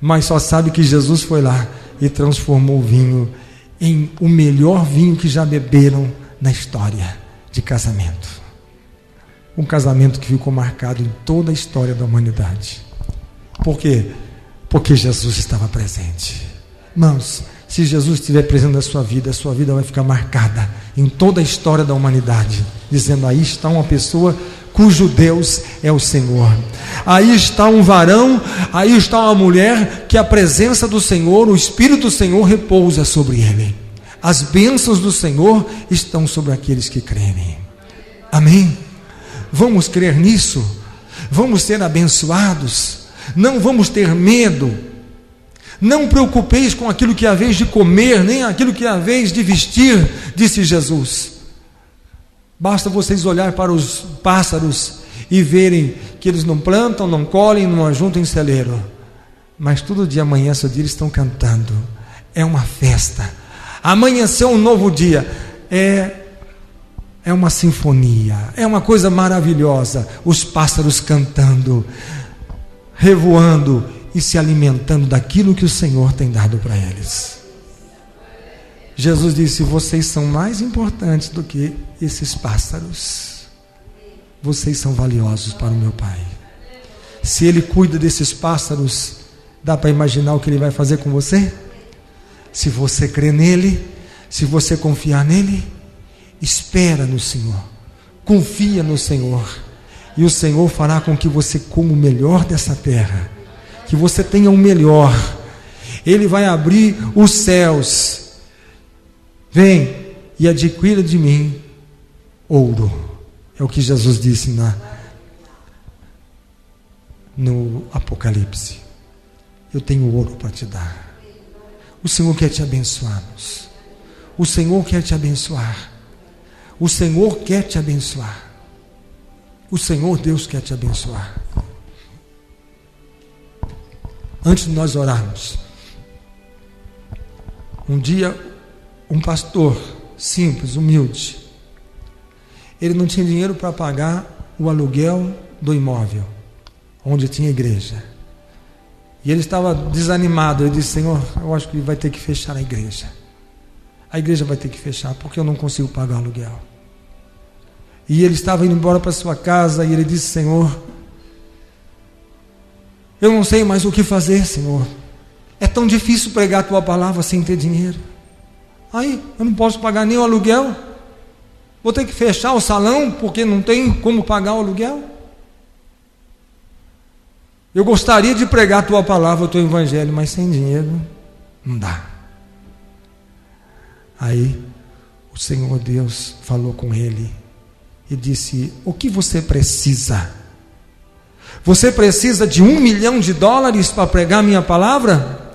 mas só sabe que Jesus foi lá e transformou o vinho em o melhor vinho que já beberam na história de casamento. Um casamento que ficou marcado em toda a história da humanidade. Por quê? Porque Jesus estava presente. Irmãos, se Jesus estiver presente na sua vida, a sua vida vai ficar marcada em toda a história da humanidade, dizendo: aí está uma pessoa cujo Deus é o Senhor. Aí está um varão, aí está uma mulher que a presença do Senhor, o Espírito do Senhor repousa sobre ele. As bênçãos do Senhor estão sobre aqueles que creem. Amém? Vamos crer nisso? Vamos ser abençoados? Não vamos ter medo. Não preocupeis com aquilo que é a vez de comer, nem aquilo que é a vez de vestir, disse Jesus. Basta vocês olhar para os pássaros e verem que eles não plantam, não colhem, não ajuntam em celeiro, mas todo dia amanhece o dia, eles estão cantando. É uma festa. Amanheceu um novo dia. É uma sinfonia, é uma coisa maravilhosa. Os pássaros cantando, revoando e se alimentando daquilo que o Senhor tem dado para eles. Jesus disse: vocês são mais importantes do que esses pássaros. Vocês são valiosos para o meu Pai. Se Ele cuida desses pássaros, dá para imaginar o que Ele vai fazer com você? Se você crê nele, se você confiar nele, espera no Senhor, confia no Senhor, e o Senhor fará com que você coma o melhor dessa terra, que você tenha o melhor. Ele vai abrir os céus. Vem e adquira de mim ouro. É o que Jesus disse no Apocalipse. Eu tenho ouro para te dar. O Senhor quer te abençoar. O Senhor quer te abençoar. O Senhor quer te abençoar. O Senhor Deus quer te abençoar. Antes de nós orarmos, um dia um pastor simples, humilde, ele não tinha dinheiro para pagar o aluguel do imóvel onde tinha igreja, e ele estava desanimado. Ele disse: Senhor, eu acho que vai ter que fechar a igreja vai ter que fechar, porque eu não consigo pagar o aluguel. E ele estava indo embora para sua casa, e ele disse: Senhor, eu não sei mais o que fazer, Senhor, é tão difícil pregar a tua palavra sem ter dinheiro. Aí eu não posso pagar nem o aluguel, vou ter que fechar o salão porque não tem como pagar o aluguel. Eu gostaria de pregar a tua palavra, o teu evangelho, mas sem dinheiro não dá. Aí o Senhor Deus falou com ele e disse: o que você precisa? Você precisa de $1 milhão para pregar minha palavra?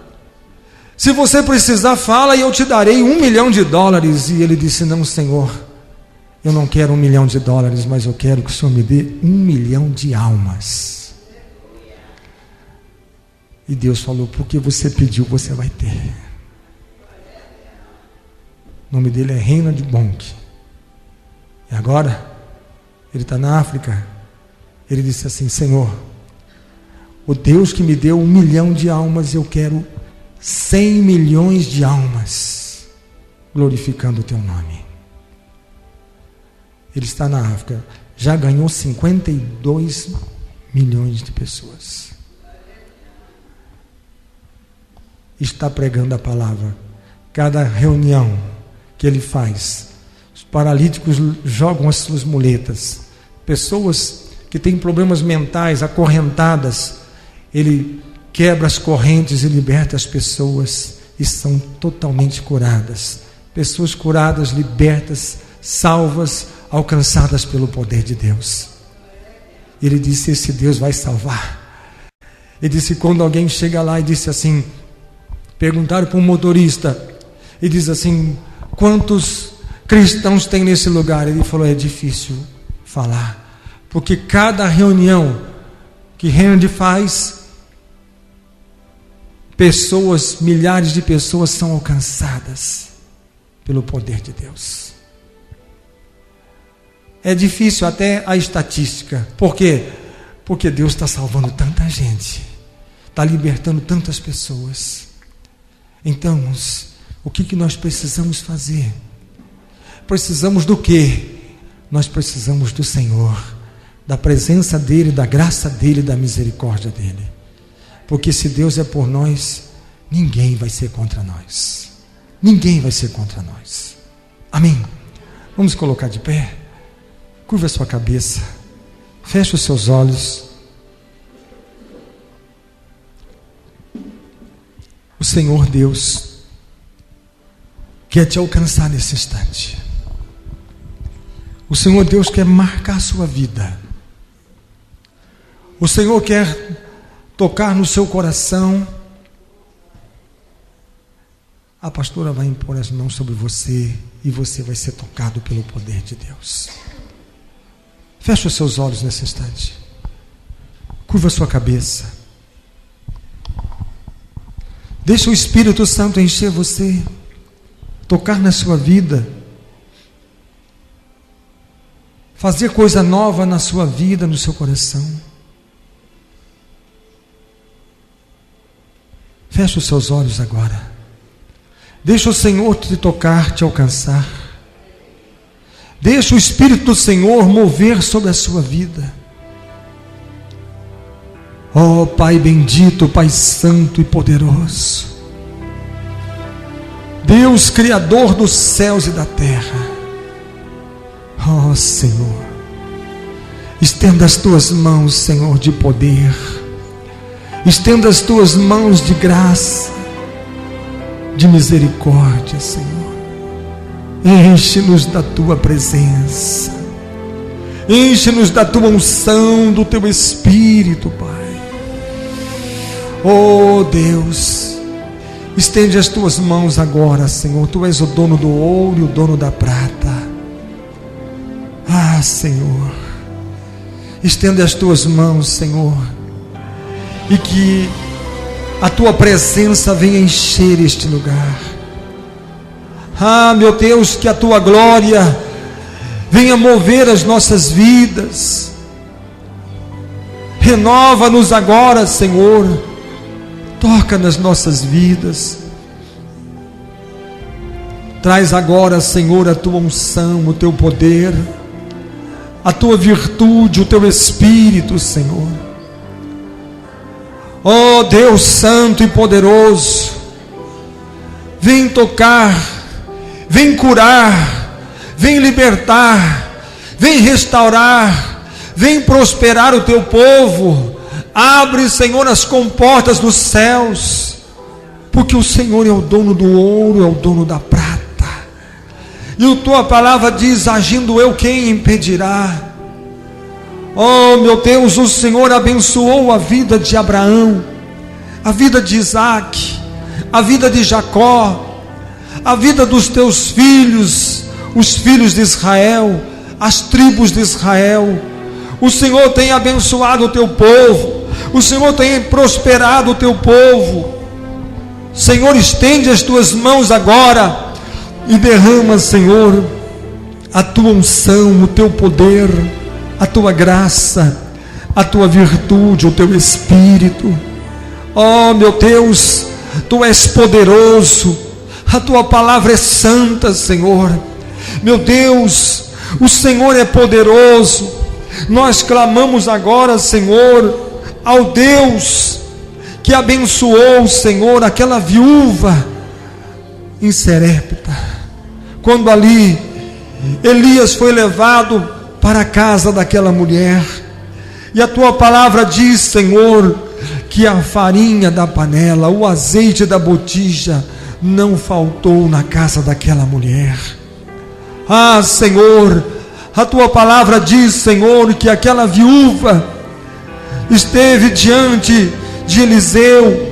Se você precisar, fala e eu te darei $1 milhão. E ele disse: não, Senhor, eu não quero $1 milhão, mas eu quero que o Senhor me dê 1 milhão de almas. E Deus falou: porque você pediu, você vai ter. O nome dele é Reinhard Bonnke. E agora ele está na África. Ele disse assim: Senhor, o Deus que me deu 1 milhão de almas, eu quero 100 milhões de almas, glorificando o teu nome. Ele está na África, já ganhou 52 milhões de pessoas. Está pregando a palavra. Cada reunião que ele faz, os paralíticos jogam as suas muletas. Pessoas que têm problemas mentais, acorrentadas, ele quebra as correntes e liberta as pessoas, e são totalmente curadas. Pessoas curadas, libertas, salvas, alcançadas pelo poder de Deus. Ele disse: esse Deus vai salvar. Ele disse: quando alguém chega lá e disse assim, perguntaram para um motorista, e diz assim: quantos cristãos tem nesse lugar? Ele falou: é difícil falar, porque cada reunião que Henry faz, pessoas, milhares de pessoas são alcançadas pelo poder de Deus. É difícil até a estatística. Por quê? Porque Deus está salvando tanta gente, está libertando tantas pessoas. Então, o que nós precisamos fazer? Precisamos do quê? Nós precisamos do Senhor, da presença dEle, da graça dEle, da misericórdia dEle. Porque se Deus é por nós, ninguém vai ser contra nós. Ninguém vai ser contra nós. Amém? Vamos colocar de pé. Curva a sua cabeça. Feche os seus olhos. O Senhor Deus quer te alcançar nesse instante. O Senhor Deus quer marcar a sua vida. O Senhor quer tocar no seu coração. A pastora vai impor as mãos sobre você e você vai ser tocado pelo poder de Deus. Feche os seus olhos nesse instante. Curva a sua cabeça. Deixa o Espírito Santo encher você, tocar na sua vida, fazer coisa nova na sua vida, no seu coração. Feche os seus olhos agora. Deixa o Senhor te tocar, te alcançar. Deixa o Espírito do Senhor mover sobre a sua vida. Ó Pai bendito, Pai santo e poderoso, Deus Criador dos céus e da terra. Ó Senhor, estenda as tuas mãos, Senhor, de poder. Estenda as tuas mãos de graça, de misericórdia, Senhor. Enche-nos da tua presença. Enche-nos da tua unção, do teu Espírito, Pai. Oh Deus, estende as tuas mãos agora, Senhor. Tu és o dono do ouro e o dono da prata. Ah, Senhor, estende as tuas mãos, Senhor, e que a tua presença venha encher este lugar. Ah, meu Deus, que a tua glória venha mover as nossas vidas. Renova-nos agora, Senhor. Toca nas nossas vidas. Traz agora, Senhor, a tua unção, o teu poder, a tua virtude, o teu Espírito, Senhor. Oh Deus santo e poderoso, vem tocar, vem curar, vem libertar, vem restaurar, vem prosperar o teu povo. Abre, Senhor, as comportas dos céus, porque o Senhor é o dono do ouro, é o dono da prata. E a tua palavra diz: agindo eu, quem impedirá? Oh meu Deus, o Senhor abençoou a vida de Abraão, a vida de Isaac, a vida de Jacó, a vida dos teus filhos, os filhos de Israel, as tribos de Israel. O Senhor tem abençoado o teu povo, o Senhor tem prosperado o teu povo. Senhor, estende as tuas mãos agora e derrama, Senhor, a tua unção, o teu poder, a tua graça, a tua virtude, o teu Espírito. Oh meu Deus, tu és poderoso, a tua palavra é santa, Senhor. Meu Deus, o Senhor é poderoso. Nós clamamos agora, Senhor, ao Deus que abençoou, Senhor, aquela viúva em Serepta, quando ali Elias foi levado para a casa daquela mulher, e a tua palavra diz, Senhor, que a farinha da panela, o azeite da botija não faltou na casa daquela mulher. Ah, Senhor, a tua palavra diz, Senhor, que aquela viúva esteve diante de Eliseu,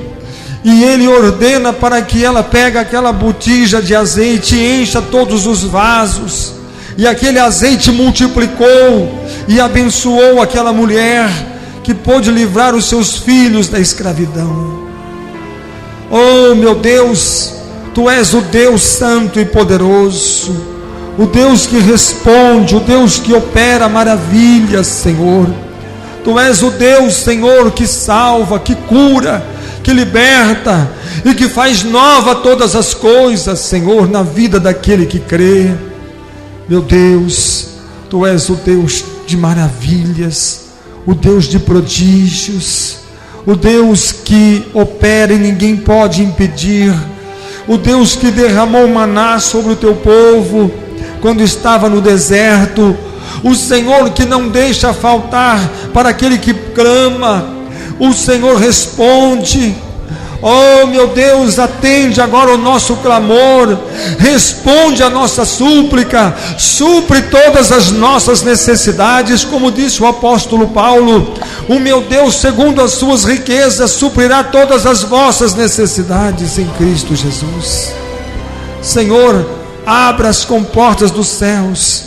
e ele ordena para que ela pegue aquela botija de azeite e encha todos os vasos, e aquele azeite multiplicou e abençoou aquela mulher, que pôde livrar os seus filhos da escravidão. Oh, meu Deus, tu és o Deus santo e poderoso, o Deus que responde, o Deus que opera maravilhas, Senhor. Tu és o Deus, Senhor, que salva, que cura, que liberta e que faz nova todas as coisas, Senhor, na vida daquele que crê. Meu Deus, tu és o Deus de maravilhas, o Deus de prodígios, o Deus que opera e ninguém pode impedir, o Deus que derramou maná sobre o teu povo quando estava no deserto, o Senhor que não deixa faltar para aquele que clama. O Senhor responde. Oh, meu Deus, atende agora o nosso clamor, responde a nossa súplica, supre todas as nossas necessidades, como disse o apóstolo Paulo: o meu Deus, segundo as suas riquezas, suprirá todas as vossas necessidades em Cristo Jesus. Senhor, abra as comportas dos céus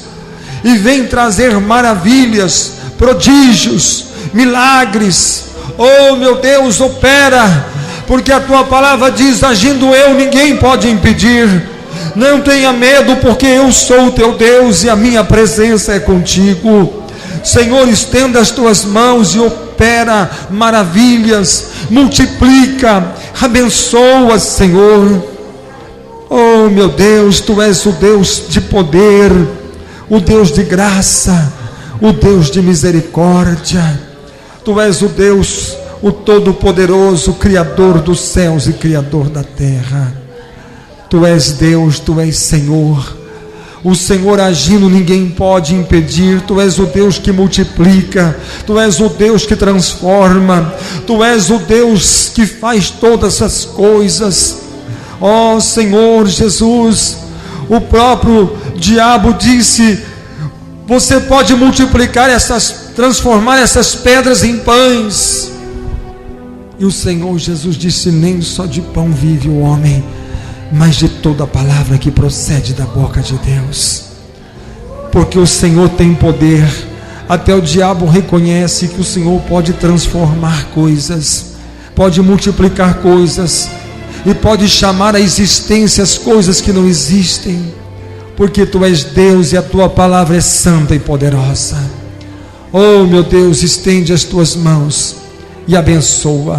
e vem trazer maravilhas, prodígios, milagres. Oh, meu Deus, opera, porque a tua palavra diz: agindo eu, ninguém pode impedir. Não tenha medo, porque eu sou o teu Deus e a minha presença é contigo. Senhor, estenda as tuas mãos e opera maravilhas, multiplica, abençoa, Senhor. Oh, meu Deus, tu és o Deus de poder, o Deus de graça, o Deus de misericórdia. Tu és o Deus, o Todo-Poderoso, Criador dos céus e Criador da terra. Tu és Deus, tu és Senhor. O Senhor agindo, ninguém pode impedir. Tu és o Deus que multiplica, tu és o Deus que transforma, tu és o Deus que faz todas as coisas. Ó Senhor Jesus, o próprio diabo disse: você pode multiplicar transformar essas pedras em pães. E o Senhor Jesus disse: nem só de pão vive o homem, mas de toda a palavra que procede da boca de Deus. Porque o Senhor tem poder. Até o diabo reconhece que o Senhor pode transformar coisas, pode multiplicar coisas, e pode chamar à existência as coisas que não existem, porque tu és Deus e a tua palavra é santa e poderosa. Oh, meu Deus, estende as tuas mãos e abençoa,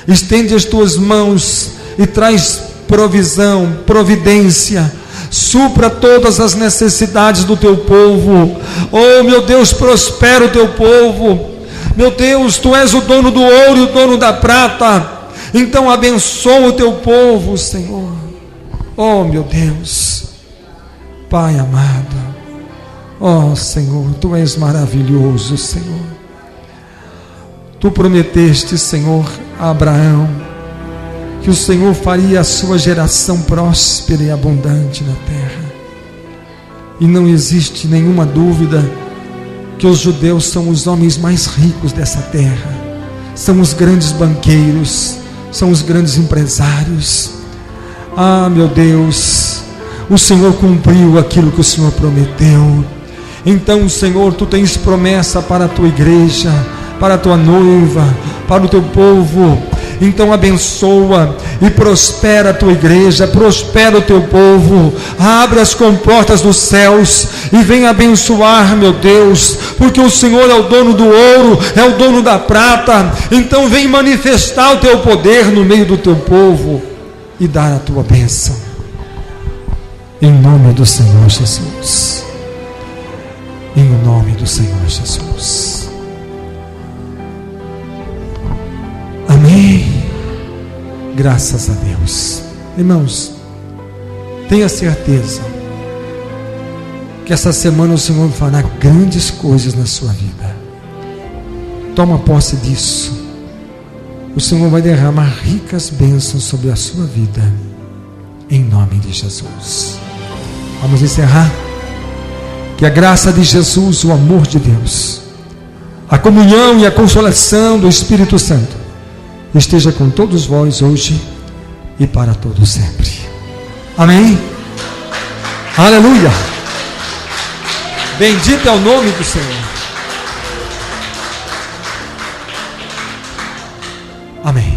estende as tuas mãos e traz provisão, providência, supra todas as necessidades do teu povo. Oh, meu Deus, prospera o teu povo. Meu Deus, tu és o dono do ouro e o dono da prata, então abençoa o teu povo, Senhor. Oh, meu Deus, Pai amado, oh Senhor, tu és maravilhoso, Senhor. Tu prometeste, Senhor, a Abraão que o Senhor faria a sua geração próspera e abundante na terra. E não existe nenhuma dúvida que os judeus são os homens mais ricos dessa terra, são os grandes banqueiros, são os grandes empresários. Ah, meu Deus, o Senhor cumpriu aquilo que o Senhor prometeu. Então, Senhor, tu tens promessa para a tua igreja, para a tua noiva, para o teu povo. Então abençoa e prospera a tua igreja, prospera o teu povo, abre as comportas dos céus e vem abençoar, meu Deus, porque o Senhor é o dono do ouro, é o dono da prata. Então vem manifestar o teu poder no meio do teu povo e dar a tua bênção, em nome do Senhor Jesus, em nome do Senhor Jesus. Amém. Graças a Deus. Irmãos, tenha certeza que essa semana o Senhor fará grandes coisas na sua vida. Toma posse disso. O Senhor vai derramar ricas bênçãos sobre a sua vida, em nome de Jesus. Vamos encerrar. Que a graça de Jesus, o amor de Deus, a comunhão e a consolação do Espírito Santo esteja com todos vós hoje e para todos sempre. Amém? Aleluia! Bendito é o nome do Senhor. Amém.